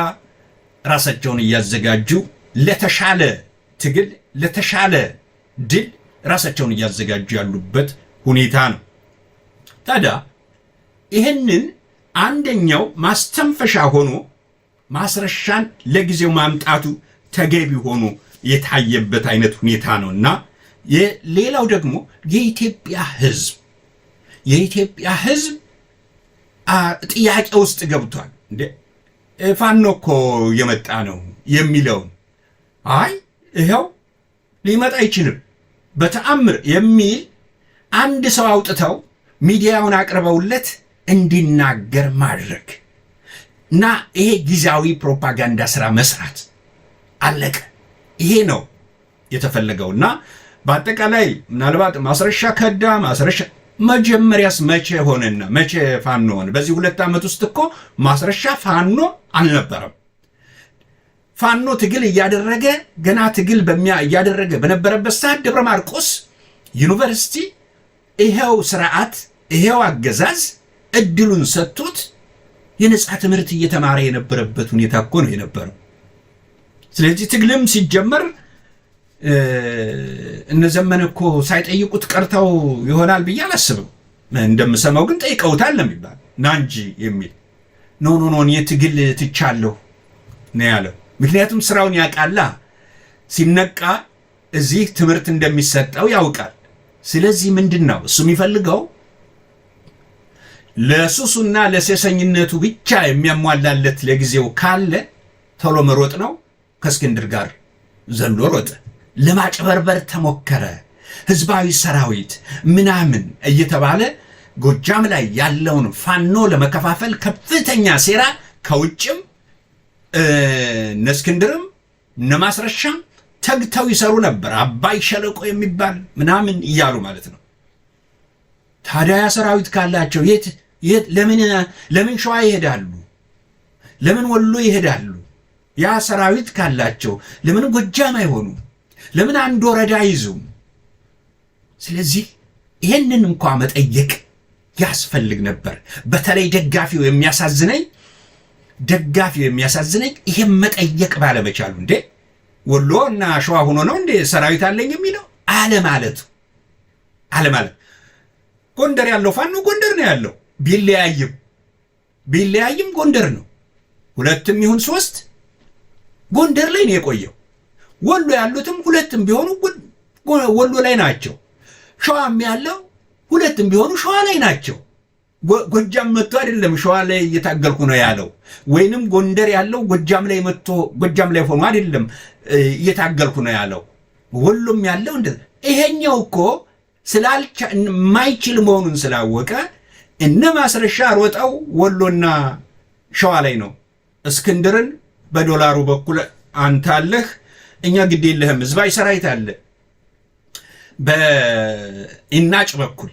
ራሳቸውን እያዘጋጁ ለተሻለ ትግል ለተሻለ ድል ራሳቸውን እያዘጋጁ ያሉበት ሁኔታ ነው። ታዲያ ይህንን አንደኛው ማስተንፈሻ ሆኖ ማስረሻን ለጊዜው ማምጣቱ ተገቢ ሆኖ የታየበት አይነት ሁኔታ ነውና ሌላው ደግሞ የኢትዮጵያ ሕዝብ ጥያቄ ውስጥ ገብቷል። እንዴ ፋኖ እኮ የመጣ ነው የሚለውን ይሄው ሊመጣ አይችልም በተአምር የሚል አንድ ሰው አውጥተው ሚዲያውን አቅርበውለት እንዲናገር ማድረግ እና ይሄ ጊዜያዊ ፕሮፓጋንዳ ስራ መስራት አለቀ። ይሄ ነው የተፈለገውና በአጠቃላይ ምናልባት ማስረሻ ከዳ ማስረሻ መጀመሪያስ መቼ ሆነና መቼ ፋኖ ሆነ? በዚህ 2 ዓመት ውስጥ እኮ ማስረሻ ፋኖ አልነበረም። ፋኖ ትግል እያደረገ ገና ትግል እያደረገ በነበረበት ሰዓት ደብረ ማርቆስ ዩኒቨርሲቲ ይሄው ስርዓት ይሄው አገዛዝ እድሉን ሰጥቶት የነጻ ትምህርት እየተማረ የነበረበት ሁኔታ እኮ ነው የነበረው። ስለዚህ ትግልም ሲጀመር እነዘመን እኮ ሳይጠይቁት ቀርተው ይሆናል ብዬ አላስብም። እንደምሰማው ግን ጠይቀውታል ነው የሚባል ናንጂ የሚል ኖ የትግል ትቻለሁ ነው ያለው። ምክንያቱም ስራውን ያውቃላ። ሲነቃ እዚህ ትምህርት እንደሚሰጠው ያውቃል። ስለዚህ ምንድነው እሱ የሚፈልገው? ለሱሱና ለሴሰኝነቱ ብቻ የሚያሟላለት ለጊዜው ካለ ቶሎ መሮጥ ነው። ከእስክንድር ጋር ዘሎ ሮጠ። ለማጭበርበር ተሞከረ። ህዝባዊ ሰራዊት ምናምን እየተባለ ጎጃም ላይ ያለውን ፋኖ ለመከፋፈል ከፍተኛ ሴራ ከውጭም እነ እስክንድርም እነ ማስረሻም ተግተው ይሰሩ ነበር። አባይ ሸለቆ የሚባል ምናምን እያሉ ማለት ነው። ታዲያ ሰራዊት ካላቸው የት ለምን ሸዋ ይሄዳሉ? ለምን ወሎ ይሄዳሉ? ያ ሰራዊት ካላቸው ለምን ጎጃም አይሆኑ? ለምን አንድ ወረዳ ይዙም? ስለዚህ ይሄንን እንኳን መጠየቅ ያስፈልግ ነበር። በተለይ ደጋፊው የሚያሳዝነኝ ይሄን መጠየቅ ባለመቻሉ እንዴ ወሎ እና ሸዋ ሆኖ ነው እንዴ ሰራዊት አለኝ የሚለው አለማለት። ጎንደር ያለው ፋኖ ጎንደር ነው ያለው። ቢለያይም ጎንደር ነው። 2 ይሁን 3 ጎንደር ላይ ነው የቆየው። ወሎ ያሉትም 2 ቢሆኑ ወሎ ላይ ናቸው። ሸዋም ያለው 2 ቢሆኑ ሸዋ ላይ ናቸው። ጎጃም መጥቶ አይደለም ሸዋ ላይ እየታገልኩ ነው ያለው። ወይንም ጎንደር ያለው ጎጃም ላይ መጥቶ ጎጃም ላይ ሆኖ አይደለም እየታገልኩ ነው ያለው። ወሎም ያለው ይሄኛው እኮ ማይችል መሆኑን ስላወቀ እነ ማስረሻ ሮጠው ወሎና ሸዋ ላይ ነው። እስክንድርን በዶላሩ በኩል አንተ አለህ፣ እኛ ግድ የለህም፣ ህዝባዊ ሰራዊት አለ። በኢናጭ በኩል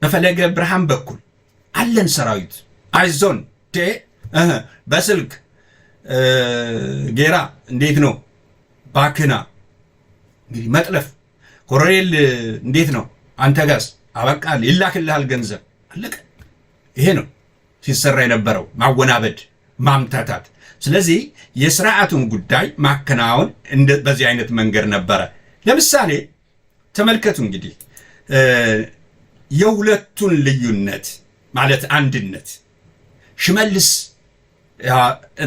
በፈለገ ብርሃን በኩል አለን ሰራዊት፣ አይዞን። በስልክ ጌራ እንዴት ነው ባክና እንግዲህ መጥለፍ ኮሎኔል እንዴት ነው አንተ ጋስ አበቃል፣ ይላክልሃል ገንዘብ አለቀ። ይሄ ነው ሲሰራ የነበረው ማወናበድ፣ ማምታታት። ስለዚህ የስርዓቱን ጉዳይ ማከናወን በዚህ አይነት መንገድ ነበረ። ለምሳሌ ተመልከቱ እንግዲህ የሁለቱን ልዩነት ማለት አንድነት ሽመልስ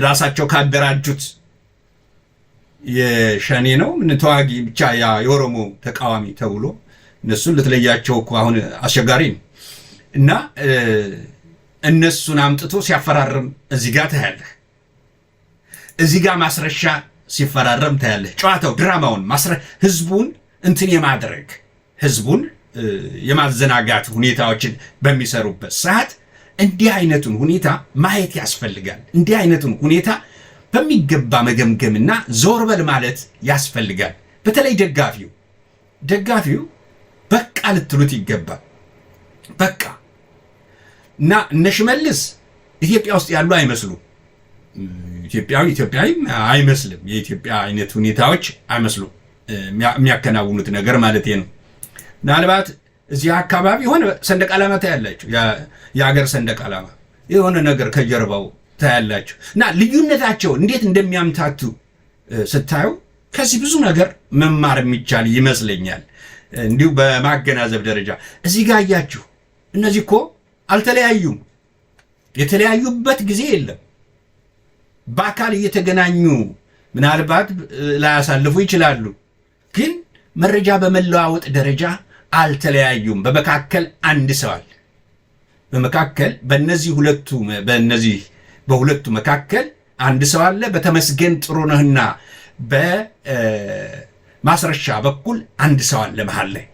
ራሳቸው ካደራጁት የሸኔ ነው ምን ተዋጊ ብቻ የኦሮሞ ተቃዋሚ ተብሎ እነሱን ልትለያቸው እኮ አሁን አስቸጋሪ ነው። እና እነሱን አምጥቶ ሲያፈራርም እዚህ ጋር ታያለህ፣ እዚህ ጋር ማስረሻ ሲፈራረም ታያለህ። ጨዋታው ድራማውን ህዝቡን እንትን የማድረግ ህዝቡን የማዘናጋት ሁኔታዎችን በሚሰሩበት ሰዓት እንዲህ አይነቱን ሁኔታ ማየት ያስፈልጋል። እንዲህ አይነቱን ሁኔታ በሚገባ መገምገምና ዞር በል ማለት ያስፈልጋል። በተለይ ደጋፊው በቃ ልትሉት ይገባል። በቃ እና እነ ሽመልስ ኢትዮጵያ ውስጥ ያሉ አይመስሉም። ኢትዮጵያዊ አይመስልም። የኢትዮጵያ አይነት ሁኔታዎች አይመስሉም የሚያከናውኑት ነገር ማለት ነው። ምናልባት እዚህ አካባቢ የሆነ ሰንደቅ ዓላማ ታያላችሁ፣ የሀገር ሰንደቅ ዓላማ የሆነ ነገር ከጀርባው ታያላችሁ። እና ልዩነታቸው እንዴት እንደሚያምታቱ ስታዩ ከዚህ ብዙ ነገር መማር የሚቻል ይመስለኛል። እንዲሁ በማገናዘብ ደረጃ እዚህ ጋር አያችሁ፣ እነዚህ እኮ አልተለያዩም። የተለያዩበት ጊዜ የለም። በአካል እየተገናኙ ምናልባት ላያሳልፉ ይችላሉ፣ ግን መረጃ በመለዋወጥ ደረጃ አልተለያዩም። በመካከል አንድ ሰው አለ። በመካከል በሁለቱ መካከል አንድ ሰው አለ። በተመስገን ጥሩነህና በማስረሻ በኩል አንድ ሰው አለ መሃል ላይ።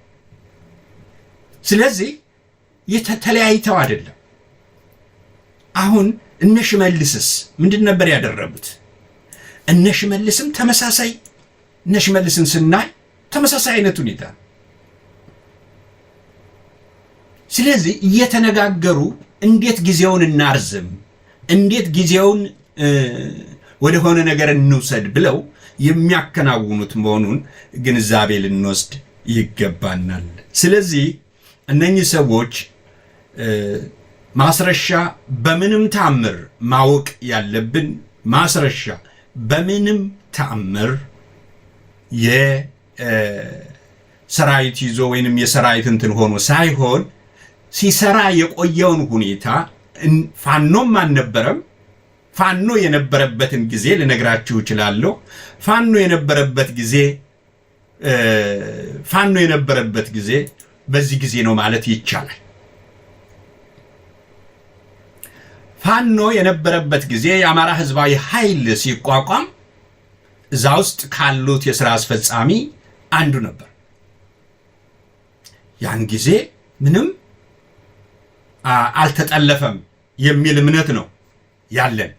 ስለዚህ ተለያይተው አይደለም። አሁን እነ ሽመልስስ ምንድን ነበር ያደረጉት? እነ ሽመልስም ተመሳሳይ እነ ሽመልስን ስናይ ተመሳሳይ አይነት ሁኔታ። ስለዚህ እየተነጋገሩ እንዴት ጊዜውን እናርዝም፣ እንዴት ጊዜውን ወደ ሆነ ነገር እንውሰድ ብለው የሚያከናውኑት መሆኑን ግንዛቤ ልንወስድ ይገባናል። ስለዚህ እነኚህ ሰዎች ማስረሻ በምንም ተአምር ማወቅ ያለብን ማስረሻ በምንም ተአምር የሰራዊት ይዞ ወይንም የሰራዊት እንትን ሆኖ ሳይሆን ሲሰራ የቆየውን ሁኔታ ፋኖም አልነበረም። ፋኖ የነበረበትን ጊዜ ልነግራችሁ እችላለሁ። ፋኖ የነበረበት ጊዜ በዚህ ጊዜ ነው ማለት ይቻላል። ፋኖ የነበረበት ጊዜ የአማራ ህዝባዊ ኃይል ሲቋቋም እዛ ውስጥ ካሉት የሥራ አስፈጻሚ አንዱ ነበር። ያን ጊዜ ምንም አልተጠለፈም የሚል እምነት ነው ያለን።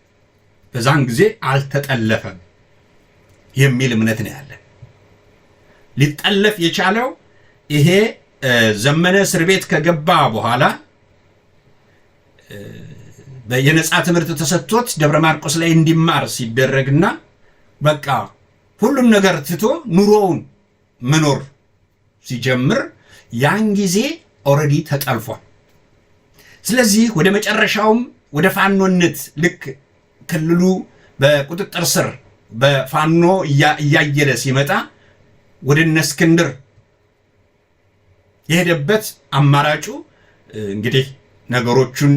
በዛን ጊዜ አልተጠለፈም የሚል እምነት ነው ያለን። ሊጠለፍ የቻለው ይሄ ዘመነ እስር ቤት ከገባ በኋላ የነጻ ትምህርት ተሰጥቶት ደብረ ማርቆስ ላይ እንዲማር ሲደረግና በቃ ሁሉም ነገር ትቶ ኑሮውን መኖር ሲጀምር ያን ጊዜ ኦልሬዲ ተጠልፏል። ስለዚህ ወደ መጨረሻውም ወደ ፋኖነት ልክ ክልሉ በቁጥጥር ስር በፋኖ እያየለ ሲመጣ ወደ እነ እስክንድር የሄደበት አማራጩ እንግዲህ ነገሮቹን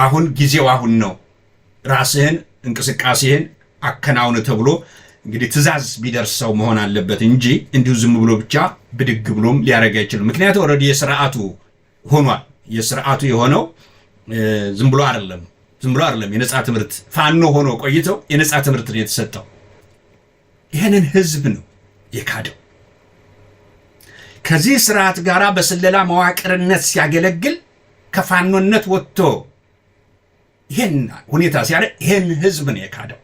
አሁን ጊዜው አሁን ነው፣ ራስህን እንቅስቃሴህን አከናውን ተብሎ እንግዲህ ትእዛዝ ቢደርሰው መሆን አለበት እንጂ እንዲሁ ዝም ብሎ ብቻ ብድግ ብሎም ሊያደርግ አይችልም። ምክንያቱም ኦልሬዲ የስርዓቱ ሆኗል። የስርዓቱ የሆነው ዝም ብሎ አይደለም። የነጻ ትምህርት ፋኖ ሆኖ ቆይተው የነጻ ትምህርት ነው የተሰጠው። ይህንን ህዝብ ነው የካደው። ከዚህ ስርዓት ጋር በስለላ መዋቅርነት ሲያገለግል ከፋኖነት ወጥቶ ይህን ሁኔታ ሲያደርግ ይህን ህዝብ ነው የካደው።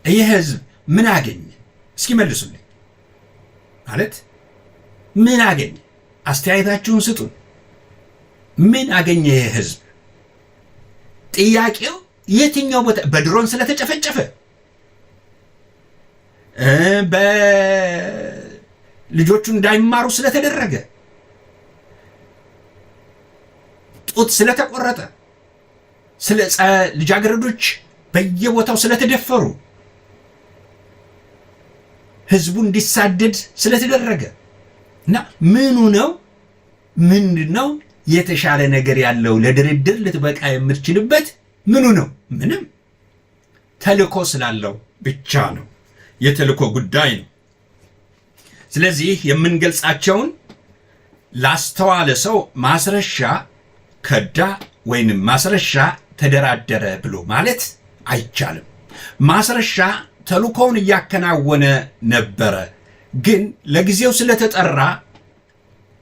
ይህ ህዝብ ምን አገኘ? እስኪ መልሱልኝ። ማለት ምን አገኘ? አስተያየታችሁን ስጡን። ምን አገኘ ይህ ህዝብ? ጥያቄው የትኛው ቦታ? በድሮን ስለተጨፈጨፈ፣ በልጆቹ እንዳይማሩ ስለተደረገ፣ ጡት ስለተቆረጠ፣ ልጃገረዶች በየቦታው ስለተደፈሩ፣ ህዝቡ እንዲሳደድ ስለተደረገ እና ምኑ ነው ምንድነው የተሻለ ነገር ያለው ለድርድር ልትበቃ የምትችልበት ምኑ ነው? ምንም። ተልኮ ስላለው ብቻ ነው። የተልኮ ጉዳይ ነው። ስለዚህ የምንገልጻቸውን ላስተዋለ ሰው ማስረሻ ከዳ ወይንም ማስረሻ ተደራደረ ብሎ ማለት አይቻልም። ማስረሻ ተልኮውን እያከናወነ ነበረ፣ ግን ለጊዜው ስለተጠራ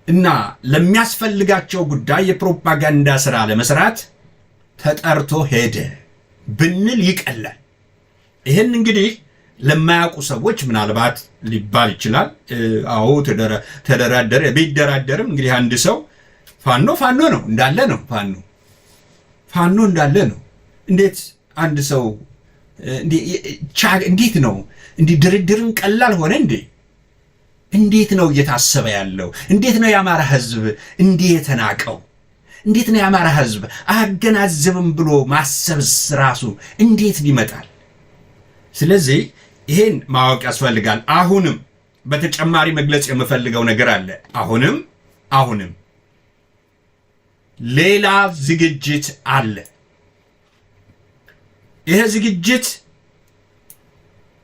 እና ለሚያስፈልጋቸው ጉዳይ የፕሮፓጋንዳ ስራ ለመስራት ተጠርቶ ሄደ ብንል ይቀላል። ይህን እንግዲህ ለማያውቁ ሰዎች ምናልባት ሊባል ይችላል። አዎ ተደራደረ። ቢደራደርም እንግዲህ አንድ ሰው ፋኖ ነው እንዳለ ነው። ፋኖ እንዳለ ነው። እንዴት አንድ ሰው እንዴት ነው እንዲህ ድርድርን ቀላል ሆነ እንዴ? እንዴት ነው እየታሰበ ያለው? እንዴት ነው የአማራ ህዝብ እንዲህ የተናቀው? እንዴት ነው የአማራ ህዝብ አያገናዝብም ብሎ ማሰብስ ራሱ እንዴት ይመጣል? ስለዚህ ይሄን ማወቅ ያስፈልጋል። አሁንም በተጨማሪ መግለጽ የምፈልገው ነገር አለ። አሁንም ሌላ ዝግጅት አለ። ይሄ ዝግጅት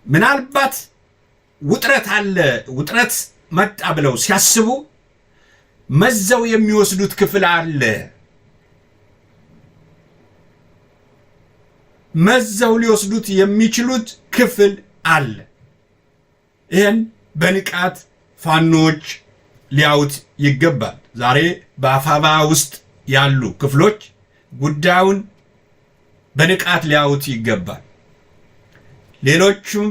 ምናልባት ውጥረት መጣ ብለው ሲያስቡ መዘው የሚወስዱት ክፍል አለ። መዘው ሊወስዱት የሚችሉት ክፍል አለ። ይህን በንቃት ፋኖች ሊያዩት ይገባል። ዛሬ በአፋባ ውስጥ ያሉ ክፍሎች ጉዳዩን በንቃት ሊያዩት ይገባል። ሌሎቹም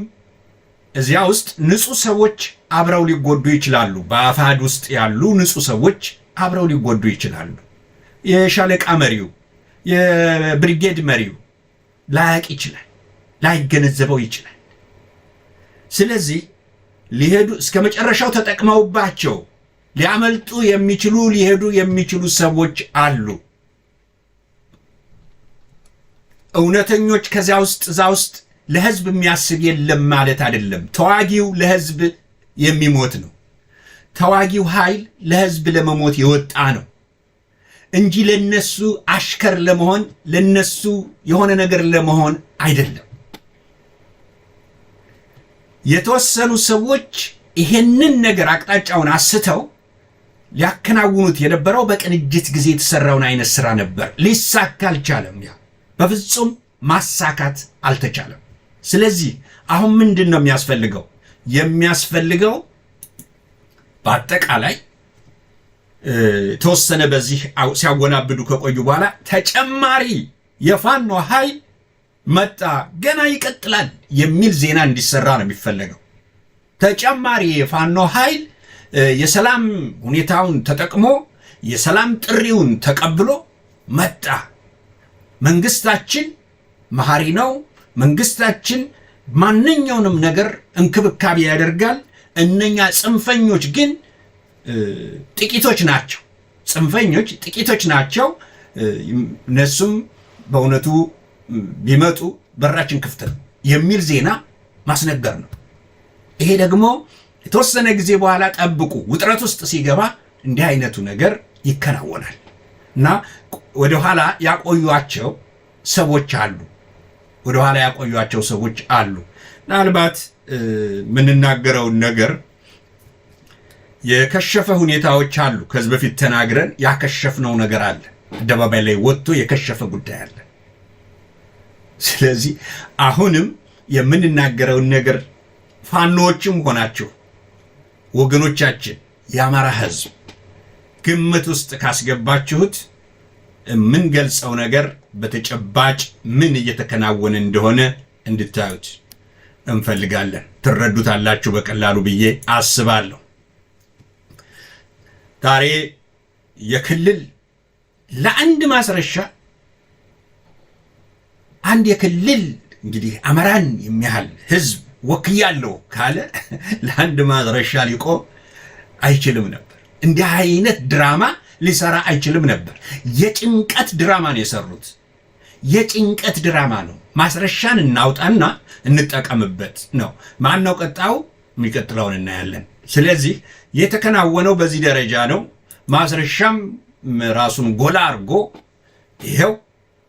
እዚያ ውስጥ ንጹህ ሰዎች አብረው ሊጎዱ ይችላሉ። በአፋሕድ ውስጥ ያሉ ንጹህ ሰዎች አብረው ሊጎዱ ይችላሉ። የሻለቃ መሪው፣ የብሪጌድ መሪው ላያቅ ይችላል፣ ላይገነዘበው ይችላል። ስለዚህ ሊሄዱ እስከ መጨረሻው ተጠቅመውባቸው ሊያመልጡ የሚችሉ ሊሄዱ የሚችሉ ሰዎች አሉ። እውነተኞች ከዚያ ውስጥ እዛ ውስጥ ለህዝብ የሚያስብ የለም ማለት አይደለም። ተዋጊው ለህዝብ የሚሞት ነው። ተዋጊው ኃይል ለህዝብ ለመሞት የወጣ ነው እንጂ ለነሱ አሽከር ለመሆን ለነሱ የሆነ ነገር ለመሆን አይደለም። የተወሰኑ ሰዎች ይሄንን ነገር አቅጣጫውን አስተው ሊያከናውኑት የነበረው በቅንጅት ጊዜ የተሰራውን አይነት ስራ ነበር። ሊሳካ አልቻለም። ያ በፍጹም ማሳካት አልተቻለም። ስለዚህ አሁን ምንድን ነው የሚያስፈልገው? የሚያስፈልገው በአጠቃላይ ተወሰነ በዚህ ሲያወናብዱ ከቆዩ በኋላ ተጨማሪ የፋኖ ኃይል መጣ፣ ገና ይቀጥላል የሚል ዜና እንዲሰራ ነው የሚፈለገው። ተጨማሪ የፋኖ ኃይል የሰላም ሁኔታውን ተጠቅሞ የሰላም ጥሪውን ተቀብሎ መጣ። መንግስታችን መሐሪ ነው። መንግስታችን ማንኛውንም ነገር እንክብካቤ ያደርጋል። እነኛ ጽንፈኞች ግን ጥቂቶች ናቸው። ጽንፈኞች ጥቂቶች ናቸው። እነሱም በእውነቱ ቢመጡ በራችን ክፍት ነው የሚል ዜና ማስነገር ነው። ይሄ ደግሞ የተወሰነ ጊዜ በኋላ ጠብቁ፣ ውጥረት ውስጥ ሲገባ እንዲህ አይነቱ ነገር ይከናወናል እና ወደኋላ ያቆዩአቸው ሰዎች አሉ። ወደኋላ ያቆዩአቸው ሰዎች አሉ። ምናልባት የምንናገረውን ነገር የከሸፈ ሁኔታዎች አሉ። ከዚህ በፊት ተናግረን ያከሸፍነው ነገር አለ። አደባባይ ላይ ወጥቶ የከሸፈ ጉዳይ አለ። ስለዚህ አሁንም የምንናገረውን ነገር ፋኖዎችም ሆናችሁ ወገኖቻችን፣ የአማራ ህዝብ ግምት ውስጥ ካስገባችሁት የምንገልጸው ነገር በተጨባጭ ምን እየተከናወነ እንደሆነ እንድታዩት እንፈልጋለን። ትረዱታላችሁ በቀላሉ ብዬ አስባለሁ። ዛሬ የክልል ለአንድ ማስረሻ አንድ የክልል እንግዲህ አማራን የሚያህል ህዝብ ወክያለሁ ካለ ለአንድ ማስረሻ ሊቆም አይችልም ነበር። እንዲህ አይነት ድራማ ሊሰራ አይችልም ነበር። የጭንቀት ድራማ ነው የሰሩት። የጭንቀት ድራማ ነው። ማስረሻን እናውጣና እንጠቀምበት ነው። ማን ነው ቀጣው? የሚቀጥለውን እናያለን። ስለዚህ የተከናወነው በዚህ ደረጃ ነው። ማስረሻም ራሱን ጎላ አድርጎ ይሄው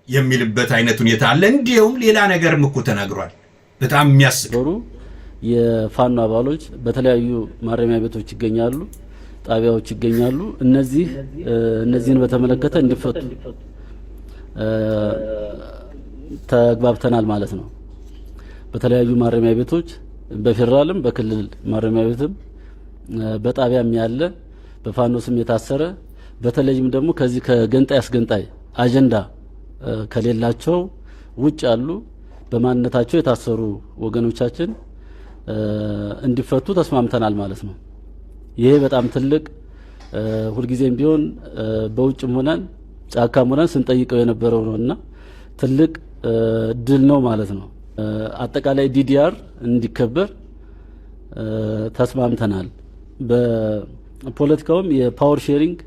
የሚልበት አይነት ሁኔታ አለ። እንዲሁም ሌላ ነገርም እኮ ተናግሯል። በጣም የሚያስገሩ የፋኖ አባሎች በተለያዩ ማረሚያ ቤቶች ይገኛሉ፣ ጣቢያዎች ይገኛሉ። እነዚህን በተመለከተ እንዲፈቱ ተግባብተናል ማለት ነው። በተለያዩ ማረሚያ ቤቶች በፌደራልም በክልል ማረሚያ ቤትም በጣቢያም ያለ በፋኖ ስም የታሰረ በተለይም ደግሞ ከዚህ ከገንጣይ አስገንጣይ አጀንዳ ከሌላቸው ውጭ ያሉ በማንነታቸው የታሰሩ ወገኖቻችን እንዲፈቱ ተስማምተናል ማለት ነው። ይሄ በጣም ትልቅ ሁልጊዜም ቢሆን በውጭም ሆነን ጫካም ሆነን ስንጠይቀው የነበረው ነውና ትልቅ ድል ነው ማለት ነው። አጠቃላይ ዲዲአር እንዲከበር ተስማምተናል። በፖለቲካውም የፓወር ሼሪንግ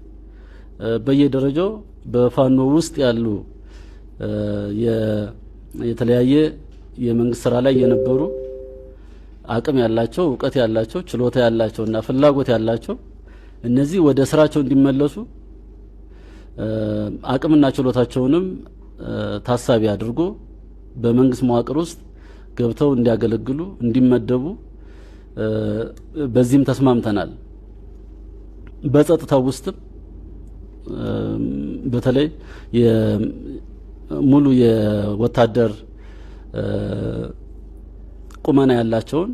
በየደረጃው በፋኖ ውስጥ ያሉ የተለያየ የመንግስት ስራ ላይ የነበሩ አቅም ያላቸው እውቀት ያላቸው ችሎታ ያላቸውና ፍላጎት ያላቸው እነዚህ ወደ ስራቸው እንዲመለሱ አቅምና ችሎታቸውንም ታሳቢ አድርጎ በመንግስት መዋቅር ውስጥ ገብተው እንዲያገለግሉ እንዲመደቡ በዚህም ተስማምተናል። በጸጥታው ውስጥም በተለይ ሙሉ የወታደር ቁመና ያላቸውን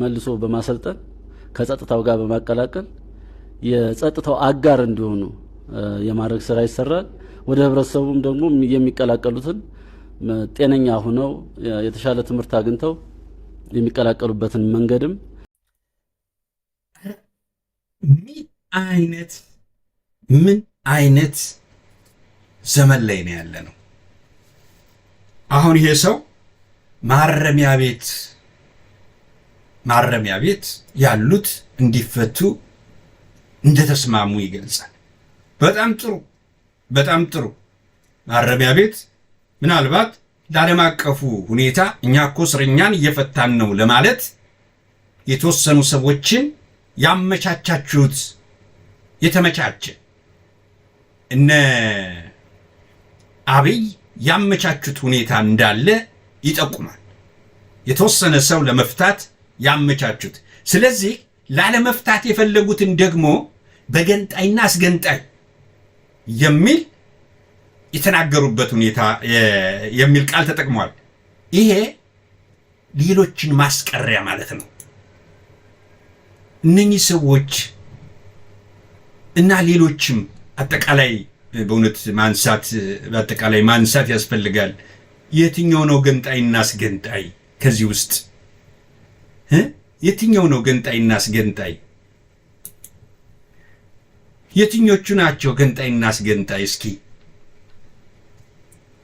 መልሶ በማሰልጠን ከጸጥታው ጋር በማቀላቀል የጸጥታው አጋር እንዲሆኑ የማድረግ ስራ ይሰራል። ወደ ህብረተሰቡም ደግሞ የሚቀላቀሉትን ጤነኛ ሆነው የተሻለ ትምህርት አግኝተው የሚቀላቀሉበትን መንገድም ምን አይነት ዘመን ላይ ነው ያለ ነው? አሁን ይሄ ሰው ማረሚያ ቤት ያሉት እንዲፈቱ እንደተስማሙ ይገልጻል። በጣም ጥሩ። ማረሚያ ቤት ምናልባት ለዓለም አቀፉ ሁኔታ እኛ እኮ እስረኛን እየፈታን ነው ለማለት የተወሰኑ ሰዎችን ያመቻቻችሁት የተመቻቸ እነ አብይ ያመቻቹት ሁኔታ እንዳለ ይጠቁማል። የተወሰነ ሰው ለመፍታት ያመቻቹት። ስለዚህ ላለመፍታት የፈለጉትን ደግሞ በገንጣይና አስገንጣይ የሚል የተናገሩበት ሁኔታ የሚል ቃል ተጠቅሟል። ይሄ ሌሎችን ማስቀሪያ ማለት ነው። እነኚህ ሰዎች እና ሌሎችም አጠቃላይ በእውነት ማንሳት ያስፈልጋል። የትኛው ነው ገንጣይና አስገንጣይ? ከዚህ ውስጥ የትኛው ነው ገንጣይና አስገንጣይ? የትኞቹ ናቸው ገንጣይና አስገንጣይ? እስኪ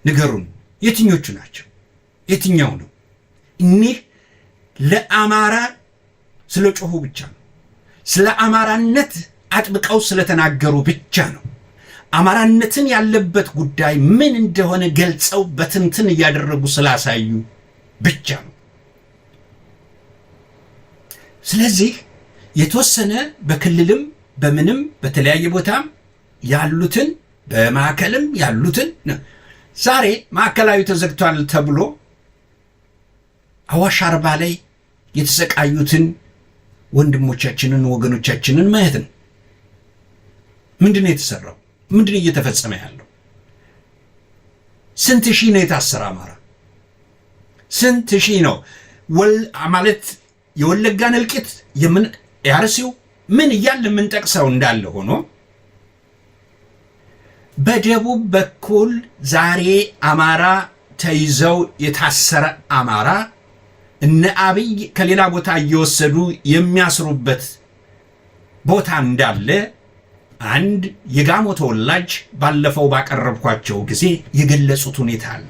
ንገሩን። የትኞቹ ናቸው? የትኛው ነው? እኒህ ለአማራ ስለ ጮሁ ብቻ ነው። ስለ አማራነት አጥብቀው ስለተናገሩ ብቻ ነው። አማራነትን ያለበት ጉዳይ ምን እንደሆነ ገልጸው በትንትን እያደረጉ ስላሳዩ ብቻ ነው። ስለዚህ የተወሰነ በክልልም በምንም በተለያየ ቦታም ያሉትን በማዕከልም ያሉትን ዛሬ ማዕከላዊ ተዘግቷል ተብሎ አዋሽ አርባ ላይ የተሰቃዩትን ወንድሞቻችንን ወገኖቻችንን ማየት ነው። ምንድነው የተሰራው? ምንድነው እየተፈጸመ ያለው? ስንት ሺህ ነው የታሰረ አማራ? ስንት ሺህ ነው ማለት የወለጋን እልቂት የአርሲው ምን እያለ የምንጠቅሰው እንዳለ ሆኖ በደቡብ በኩል ዛሬ አማራ ተይዘው የታሰረ አማራ እነ አብይ ከሌላ ቦታ እየወሰዱ የሚያስሩበት ቦታ እንዳለ አንድ የጋሞ ተወላጅ ባለፈው ባቀረብኳቸው ጊዜ የገለጹት ሁኔታ አለ።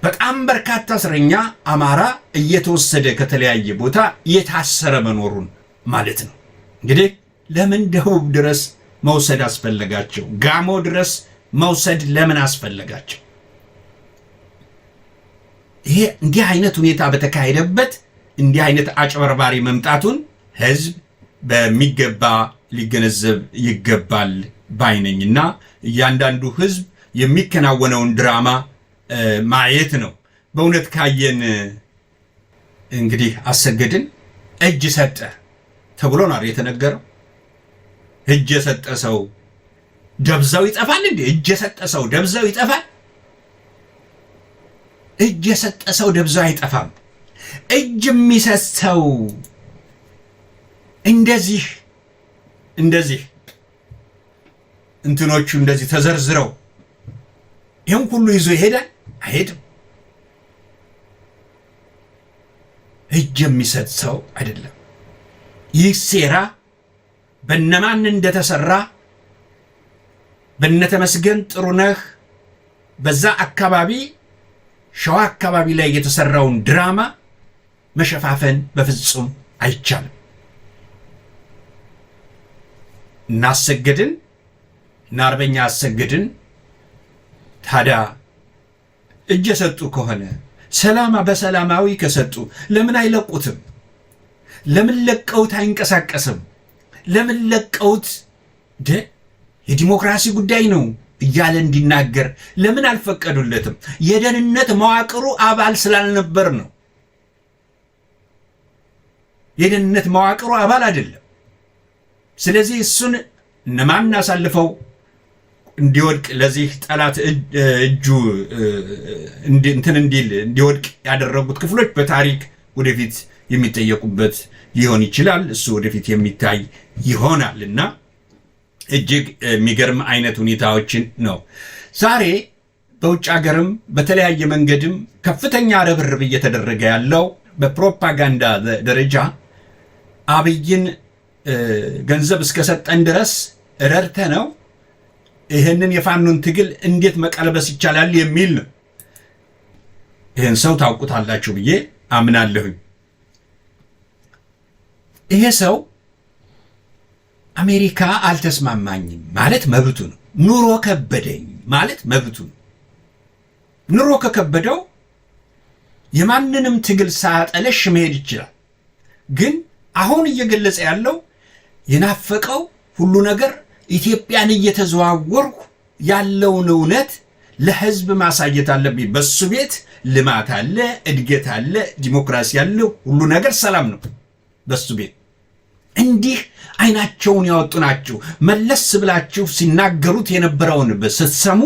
በጣም በርካታ እስረኛ አማራ እየተወሰደ ከተለያየ ቦታ የታሰረ መኖሩን ማለት ነው። እንግዲህ ለምን ደቡብ ድረስ መውሰድ አስፈለጋቸው? ጋሞ ድረስ መውሰድ ለምን አስፈለጋቸው? ይሄ እንዲህ አይነት ሁኔታ በተካሄደበት እንዲህ አይነት አጭበርባሪ መምጣቱን ህዝብ በሚገባ ሊገነዘብ ይገባል ባይነኝና እያንዳንዱ ህዝብ የሚከናወነውን ድራማ ማየት ነው። በእውነት ካየን እንግዲህ አሰገድን እጅ ሰጠ ተብሎ ነው የተነገረው። እጅ የሰጠ ሰው ደብዛው ይጠፋል እንዴ? እጅ የሰጠ ሰው ደብዛው ይጠፋል? እጅ የሰጠ ሰው ደብዛው አይጠፋም። እጅ የሚሰጥ ሰው እንደዚህ እንትኖቹ እንደዚህ ተዘርዝረው ይሄን ሁሉ ይዞ ይሄዳል? አይሄድም። እጅ የሚሰጥ ሰው አይደለም። ይህ ሴራ በነማን እንደተሰራ በነተመስገን ጥሩነህ በዛ አካባቢ ሸዋ አካባቢ ላይ የተሰራውን ድራማ መሸፋፈን በፍጹም አይቻልም። እናሰገድን እና አርበኛ አሰገድን ታዲያ እጅ የሰጡ ከሆነ በሰላማዊ ከሰጡ ለምን አይለቁትም? ለምን ለቀውት አይንቀሳቀስም? ለምን ለቀውት የዲሞክራሲ ጉዳይ ነው እያለ እንዲናገር ለምን አልፈቀዱለትም? የደህንነት መዋቅሩ አባል ስላልነበር ነው። የደህንነት መዋቅሩ አባል አይደለም። ስለዚህ እሱን እነማን አሳልፈው እንዲወድቅ ለዚህ ጠላት እጁ እንዲወድቅ ያደረጉት ክፍሎች በታሪክ ወደፊት የሚጠየቁበት ሊሆን ይችላል። እሱ ወደፊት የሚታይ ይሆናል እና እጅግ የሚገርም አይነት ሁኔታዎችን ነው ዛሬ በውጭ ሀገርም በተለያየ መንገድም ከፍተኛ ርብርብ እየተደረገ ያለው በፕሮፓጋንዳ ደረጃ አብይን ገንዘብ እስከሰጠን ድረስ ረድተ ነው ይህንን የፋኖን ትግል እንዴት መቀልበስ ይቻላል የሚል ነው። ይህን ሰው ታውቁታላችሁ ብዬ አምናለሁኝ። ይሄ ሰው አሜሪካ አልተስማማኝም ማለት መብቱ ነው። ኑሮ ከበደኝ ማለት መብቱ ነው። ኑሮ ከከበደው የማንንም ትግል ሳያጠለሽ መሄድ ይችላል። ግን አሁን እየገለጸ ያለው የናፈቀው ሁሉ ነገር ኢትዮጵያን እየተዘዋወርኩ ያለውን እውነት ለህዝብ ማሳየት አለብኝ። በሱ ቤት ልማት አለ፣ እድገት አለ፣ ዲሞክራሲ አለ፣ ሁሉ ነገር ሰላም ነው በሱ ቤት። እንዲህ አይናቸውን ያወጡ ናቸው። መለስ ብላችሁ ሲናገሩት የነበረውን ስትሰሙ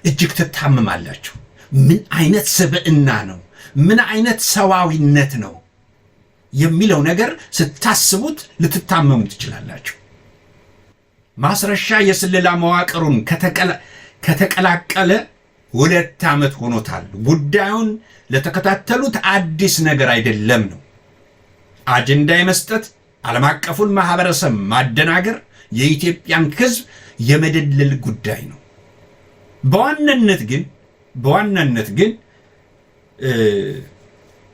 እጅግ ትታመማላችሁ። ምን አይነት ስብዕና ነው? ምን አይነት ሰዋዊነት ነው የሚለው ነገር ስታስቡት ልትታመሙ ትችላላችሁ። ማስረሻ የስለላ መዋቅሩን ከተቀላቀለ 2 ዓመት ሆኖታል። ጉዳዩን ለተከታተሉት አዲስ ነገር አይደለም ነው። አጀንዳ የመስጠት ዓለም አቀፉን ማህበረሰብ ማደናገር የኢትዮጵያን ህዝብ የመደለል ጉዳይ ነው።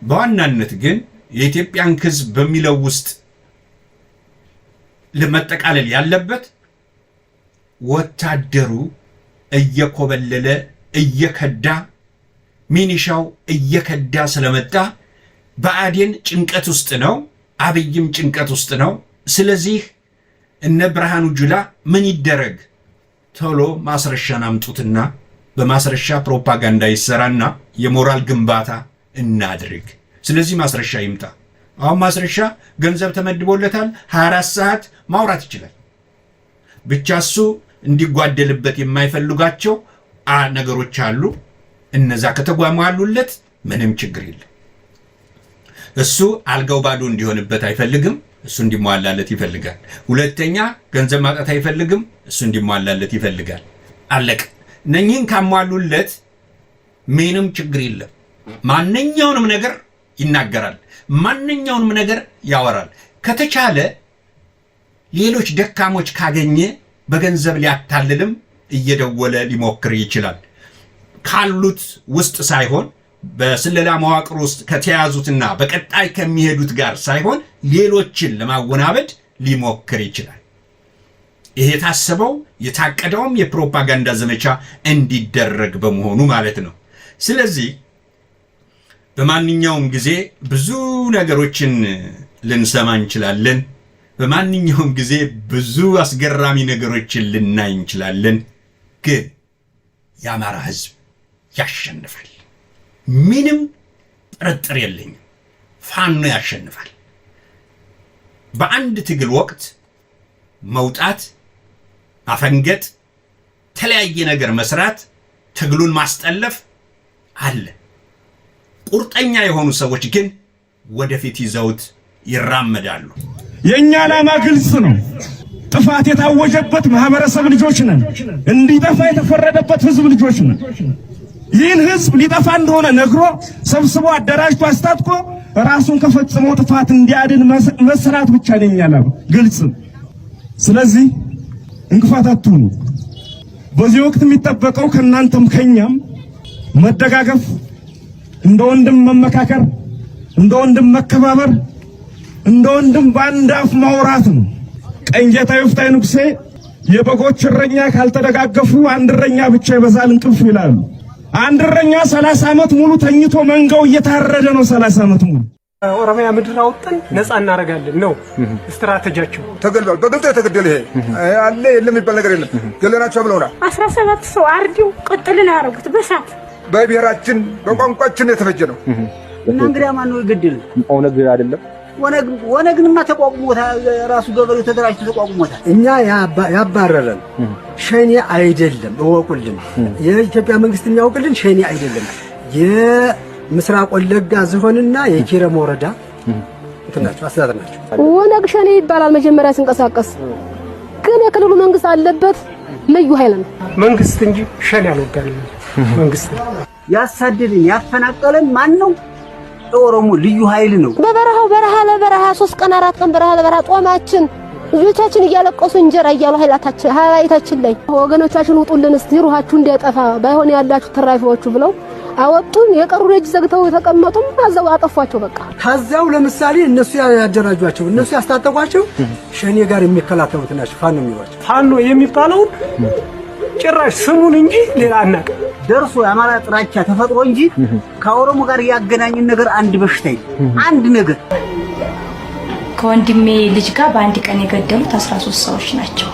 በዋናነት ግን የኢትዮጵያን ህዝብ በሚለው ውስጥ ለመጠቃለል ያለበት ወታደሩ እየኮበለለ እየከዳ ሚኒሻው እየከዳ ስለመጣ ብአዴን ጭንቀት ውስጥ ነው፣ አብይም ጭንቀት ውስጥ ነው። ስለዚህ እነ ብርሃኑ ጁላ ምን ይደረግ? ቶሎ ማስረሻን አምጡትና በማስረሻ ፕሮፓጋንዳ ይሰራና የሞራል ግንባታ እናድርግ። ስለዚህ ማስረሻ ይምጣ። አሁን ማስረሻ ገንዘብ ተመድቦለታል። 24 ሰዓት ማውራት ይችላል። ብቻ እሱ እንዲጓደልበት የማይፈልጋቸው ነገሮች አሉ። እነዛ ከተጓሟሉለት ምንም ችግር የለም። እሱ አልጋው ባዶ እንዲሆንበት አይፈልግም። እሱ እንዲሟላለት ይፈልጋል። ሁለተኛ ገንዘብ ማጣት አይፈልግም። እሱ እንዲሟላለት ይፈልጋል። አለቀ። እነኚህን ካሟሉለት ምንም ችግር የለም። ማንኛውንም ነገር ይናገራል። ማንኛውንም ነገር ያወራል። ከተቻለ ሌሎች ደካሞች ካገኘ በገንዘብ ሊያታልልም እየደወለ ሊሞክር ይችላል። ካሉት ውስጥ ሳይሆን በስለላ መዋቅር ውስጥ ከተያዙትና በቀጣይ ከሚሄዱት ጋር ሳይሆን ሌሎችን ለማወናበድ ሊሞክር ይችላል። ይሄ የታሰበው የታቀደውም የፕሮፓጋንዳ ዘመቻ እንዲደረግ በመሆኑ ማለት ነው። ስለዚህ በማንኛውም ጊዜ ብዙ ነገሮችን ልንሰማ እንችላለን። በማንኛውም ጊዜ ብዙ አስገራሚ ነገሮችን ልናይ እንችላለን። ግን የአማራ ህዝብ ያሸንፋል። ምንም ጥርጥር የለኝም። ፋኖ ያሸንፋል። በአንድ ትግል ወቅት መውጣት፣ ማፈንገጥ፣ ተለያየ ነገር መስራት፣ ትግሉን ማስጠለፍ አለ። ቁርጠኛ የሆኑ ሰዎች ግን ወደፊት ይዘውት ይራመዳሉ። የኛ ዓላማ ግልጽ ነው። ጥፋት የታወጀበት ማህበረሰብ ልጆች ነን። እንዲጠፋ የተፈረደበት ህዝብ ልጆች ነን። ይህን ህዝብ ሊጠፋ እንደሆነ ነግሮ ሰብስቦ አደራጅቶ አስታጥቆ ራሱን ከፈጸመው ጥፋት እንዲያድን መስራት ብቻ ነው የኛ ዓላማ ግልጽ። ስለዚህ እንቅፋት አትሁኑ። በዚህ ወቅት የሚጠበቀው ከናንተም ከኛም መደጋገፍ፣ እንደ ወንድም መመካከር፣ እንደ ወንድም መከባበር፣ እንደ ወንድም በአንድ አፍ ማውራት ነው። ቀኝ ጌታ ይፍታይ ንጉሴ የበጎች እረኛ ካልተደጋገፉ አንድ እረኛ ብቻ ይበዛል እንቅልፍ ይላሉ። አንድ እረኛ 30 ዓመት ሙሉ ተኝቶ መንጋው እየታረደ ነው። 30 ዓመት ሙሉ ኦሮሚያ ምድር አውጥተን ነፃ እናደርጋለን ነው ስትራቴጂያቸው። ተገልሏል። በግልጽ የተገደለ ይሄ አለ የለም የሚባል ነገር የለም። ገለናቸው ብለውናል። 17 ሰው አርዲው ቅጥልን ያደረጉት በሳት በብሔራችን በቋንቋችን የተፈጀ ነው እና እንግዲህ ማን ነው ይገድል? ኦነግ አይደለም። ወነግንማ ተቋቁሞታል። ራሱ ገበሬው ተደራጅቶ ተቋቁሞታል። እኛ ያባረረን ሸኔ አይደለም፣ እወቁልን። የኢትዮጵያ መንግስት የሚያውቅልን ሸኔ አይደለም። የምስራቅ ወለጋ ዝሆንና የኪረም ወረዳ እንትናቸው አስተዳደር ናቸው። ወነግ ሸኔ ይባላል። መጀመሪያ ሲንቀሳቀስ ግን የክልሉ መንግስት አለበት ልዩ ኃይል ነው መንግስት እንጂ ሸኔ አልወጋንም። መንግስት ያሳደደን ያፈናቀለን ማን ነው? ኦሮሞ ልዩ ኃይል ነው። በበረሃው በረሃ ለበረሃ 3 ቀን 4 ቀን በረሃ ለበረሃ ጦማችን ልጆቻችን እያለቀሱ እንጀራ እያሉ ኃይላታችን ላይ ወገኖቻችን ውጡልን እስቲ ሩሃችሁ እንዲያጠፋ ባይሆን ያላችሁ ተራፊዎቹ ብለው አወጡን። የቀሩ ልጅ ዘግተው የተቀመጡም አዘው አጠፏቸው። በቃ ታዛው ለምሳሌ እነሱ ያደራጇቸው እነሱ ያስታጠቋቸው ሸኔ ጋር የሚከላከሉት ናቸው። ፋኖ የሚሏቸው ፋኖ የሚባለው ጭራሽ ስሙን እንጂ ሌላ አናውቅ። ደርሶ የአማራ ጥላቻ ተፈጥሮ እንጂ ከኦሮሞ ጋር ያገናኝን ነገር አንድ በሽታ አንድ ነገር ከወንድሜ ልጅ ጋር በአንድ ቀን የገደሉት 13 ሰዎች ናቸው።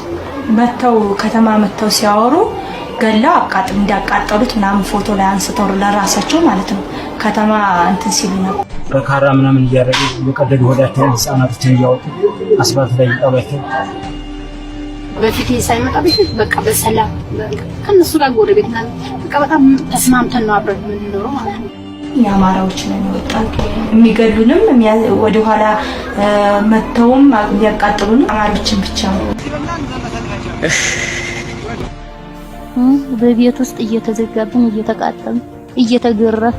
መተው ከተማ መተው ሲያወሩ ገላው እንዳቃጠሉት ምናምን ፎቶ ላይ አንስተው ለራሳቸው ማለት ነው ከተማ እንትን ሲሉ ነበር። በካራ ምናምን እያደረጉ የቀደዱ ሆዳቸውን ህፃናቶችን እያወጡ አስፋልት ላይ ይጣሏቸው። በፊት ሳይመጣ በፊት በቃ በሰላም ከነሱ ጋር ጎረቤት ነን። በቃ በጣም ተስማምተን ነው አብረን የምንኖረው ማለት ነው። የአማራዎች ነን ወጣን የሚገሉንም ወደ ኋላ መተውም የሚያቃጥሉን አማሮችን ብቻ ነው። በቤት ውስጥ እየተዘጋብን እየተቃጠልን እየተገረፍ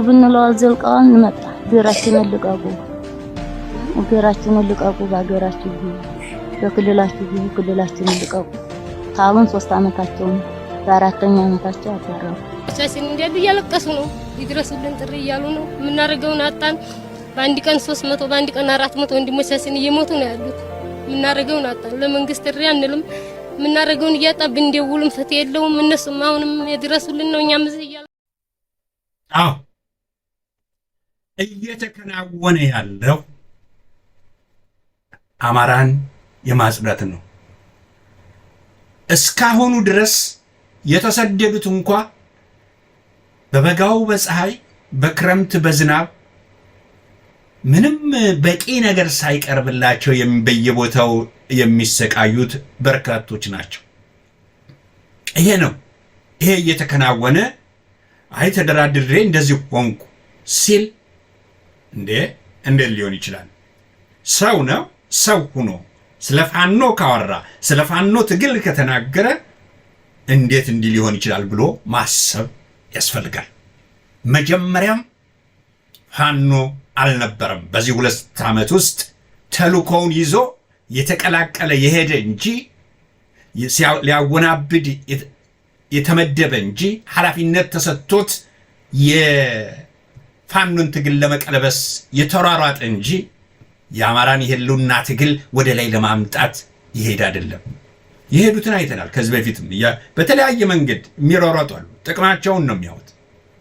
ብንለው አዘልቀዋን መጣ። ገራችንን ልቀቁ፣ በሀገራችሁ በክልላችሁ ክልላችንን ልቀቁ ታሉን 3 አመታቸው ነው። በ4ኛ አመታቸው አባረሩ። ቻችን እንዲያሉ እያለቀሱ ነው። ይድረሱልን ጥሪ እያሉ ነው። የምናደርገውን አጣን። በአንድ ቀን 300 በአንድ ቀን 400 ወንድሞቻችን እየሞቱ ነው ያሉት። የምናደርገውን አጣን። ለመንግስት ጥሪ አንልም። የምናደርገውን እያጣን ብንደውልም ፍትህ የለውም። እነሱም አሁንም ይድረሱልን ነው። እኛም እዚህ እያለ እየተከናወነ ያለው አማራን የማጽዳት ነው። እስካሁኑ ድረስ የተሰደዱት እንኳ በበጋው በፀሐይ በክረምት በዝናብ ምንም በቂ ነገር ሳይቀርብላቸው በየቦታው የሚሰቃዩት በርካቶች ናቸው። ይሄ ነው። ይሄ እየተከናወነ አይ ተደራድሬ እንደዚህ ሆንኩ ሲል እንዴት ሊሆን ይችላል? ሰው ነው። ሰው ሆኖ ስለ ፋኖ ካወራ ስለ ፋኖ ትግል ከተናገረ እንዴት እንዲህ ሊሆን ይችላል ብሎ ማሰብ ያስፈልጋል። መጀመሪያም ፋኖ አልነበረም። በዚህ 2 ዓመት ውስጥ ተልኮውን ይዞ የተቀላቀለ የሄደ እንጂ ሊያወናብድ የተመደበ እንጂ ኃላፊነት ተሰጥቶት የፋኖን ትግል ለመቀለበስ የተሯሯጠ እንጂ የአማራን የህልውና ትግል ወደ ላይ ለማምጣት ይሄድ አይደለም። የሄዱትን አይተናል። ከዚህ በፊትም በተለያየ መንገድ የሚሯሯጡ አሉ። ጥቅማቸውን ነው የሚያዩት፣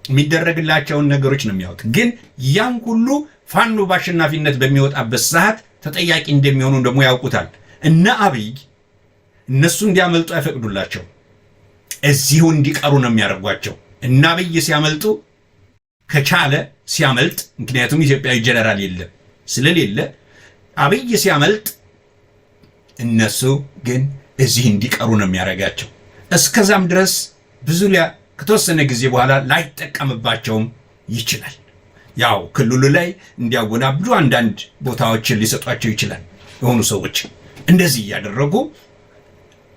የሚደረግላቸውን ነገሮች ነው የሚያዩት። ግን ያን ሁሉ ፋኖ በአሸናፊነት በሚወጣበት ሰዓት ተጠያቂ እንደሚሆኑ ደግሞ ያውቁታል። እነ አብይ እነሱ እንዲያመልጡ አይፈቅዱላቸው፣ እዚሁ እንዲቀሩ ነው የሚያደርጓቸው። እነ አብይ ሲያመልጡ ከቻለ ሲያመልጥ፣ ምክንያቱም ኢትዮጵያዊ ጀነራል የለም ስለሌለ አብይ ሲያመልጥ እነሱ ግን እዚህ እንዲቀሩ ነው የሚያደርጋቸው። እስከዛም ድረስ ብዙ ከተወሰነ ጊዜ በኋላ ላይጠቀምባቸውም ይችላል። ያው ክልሉ ላይ እንዲያወናብዱ አንዳንድ ቦታዎችን ሊሰጧቸው ይችላል። የሆኑ ሰዎች እንደዚህ እያደረጉ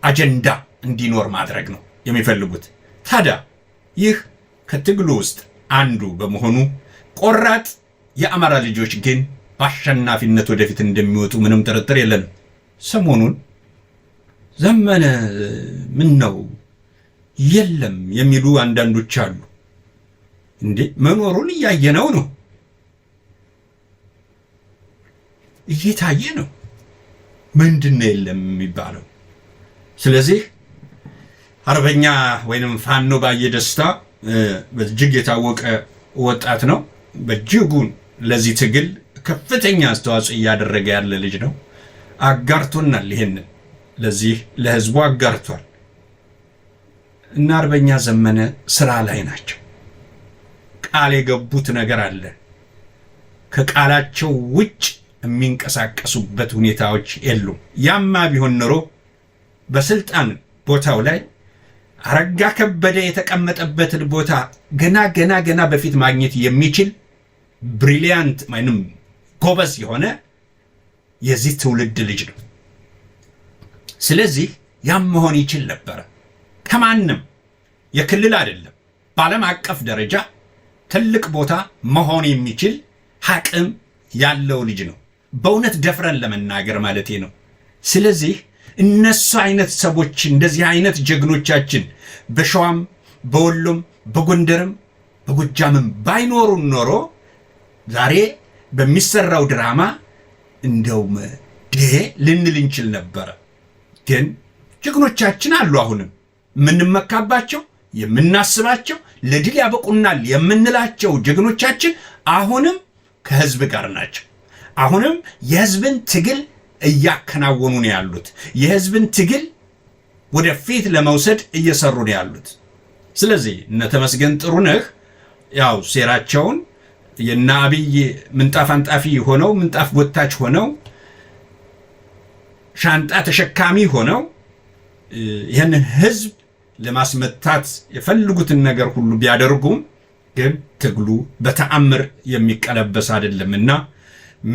አጀንዳ እንዲኖር ማድረግ ነው የሚፈልጉት። ታዲያ ይህ ከትግሉ ውስጥ አንዱ በመሆኑ ቆራጥ የአማራ ልጆች ግን በአሸናፊነት ወደፊት እንደሚወጡ ምንም ጥርጥር የለንም። ሰሞኑን ዘመነ ምን ነው የለም የሚሉ አንዳንዶች አሉ። መኖሩን እያየነው ነው፣ እየታየ ነው። ምንድነው የለም የሚባለው? ስለዚህ አርበኛ ወይንም ፋኖ ባየ ደስታ በእጅግ የታወቀ ወጣት ነው። በእጅጉን ለዚህ ትግል ከፍተኛ አስተዋጽኦ እያደረገ ያለ ልጅ ነው። አጋርቶናል። ይሄንን ለዚህ ለህዝቡ አጋርቷል። እና አርበኛ ዘመነ ስራ ላይ ናቸው። ቃል የገቡት ነገር አለ። ከቃላቸው ውጭ የሚንቀሳቀሱበት ሁኔታዎች የሉም። ያማ ቢሆን ኖሮ በስልጣን ቦታው ላይ አረጋ ከበደ የተቀመጠበትን ቦታ ገና በፊት ማግኘት የሚችል ብሪሊያንት ማንም ጎበዝ የሆነ የዚህ ትውልድ ልጅ ነው። ስለዚህ ያም መሆን ይችል ነበረ። ከማንም የክልል አይደለም፣ በዓለም አቀፍ ደረጃ ትልቅ ቦታ መሆን የሚችል አቅም ያለው ልጅ ነው። በእውነት ደፍረን ለመናገር ማለቴ ነው። ስለዚህ እነሱ አይነት ሰዎች እንደዚህ አይነት ጀግኖቻችን በሸዋም በወሎም በጎንደርም በጎጃምም ባይኖሩ ኖሮ ዛሬ በሚሰራው ድራማ እንደውም ልንል እንችል ነበረ። ግን ጀግኖቻችን አሉ። አሁንም የምንመካባቸው የምናስባቸው ለድል ያበቁናል የምንላቸው ጀግኖቻችን አሁንም ከህዝብ ጋር ናቸው። አሁንም የህዝብን ትግል እያከናወኑ ነው ያሉት። የህዝብን ትግል ወደፊት ለመውሰድ እየሰሩ ነው ያሉት። ስለዚህ እነ ተመስገን ጥሩነህ ያው ሴራቸውን የና አብይ ምንጣፍ አንጣፊ ሆነው ምንጣፍ ጎታች ሆነው ሻንጣ ተሸካሚ ሆነው ይህንን ህዝብ ለማስመታት የፈልጉትን ነገር ሁሉ ቢያደርጉም ግን ትግሉ በተአምር የሚቀለበስ አይደለምና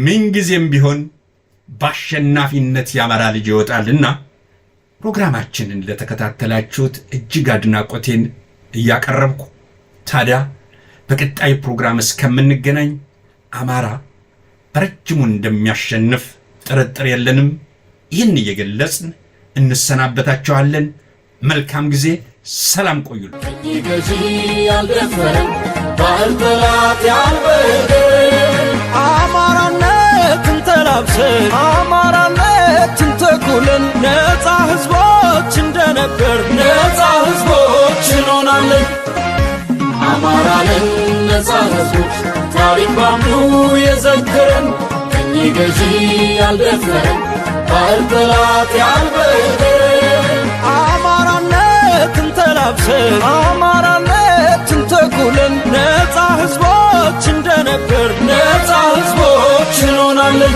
ምንጊዜም ቢሆን በአሸናፊነት ያመራ ልጅ ይወጣልና ፕሮግራማችንን ለተከታተላችሁት እጅግ አድናቆቴን እያቀረብኩ ታዲያ በቀጣይ ፕሮግራም እስከምንገናኝ አማራ በረጅሙ እንደሚያሸንፍ ጥርጥር የለንም። ይህን እየገለጽን እንሰናበታችኋለን። መልካም ጊዜ፣ ሰላም ቆዩልን። ገዢ ያልደፈረን ባህል ጠላት ያልበደለን አማራነትን ተላብሰን አማራነትን ተኩለን ነፃ ህዝቦች እንደነበር ነፃ ህዝቦች እንሆናለን። አማራንን ነፃ ህዝቦች ታሪክ ባምኑ የዘከረን ቀኝ ገዢ ያልደፈረን ባህል ጠላት ያልበደለን አማራነትን ተላብሰን አማራነትን ተኩለን ነፃ ህዝቦች እንደነበር ነፃ ህዝቦች እንሆናለን።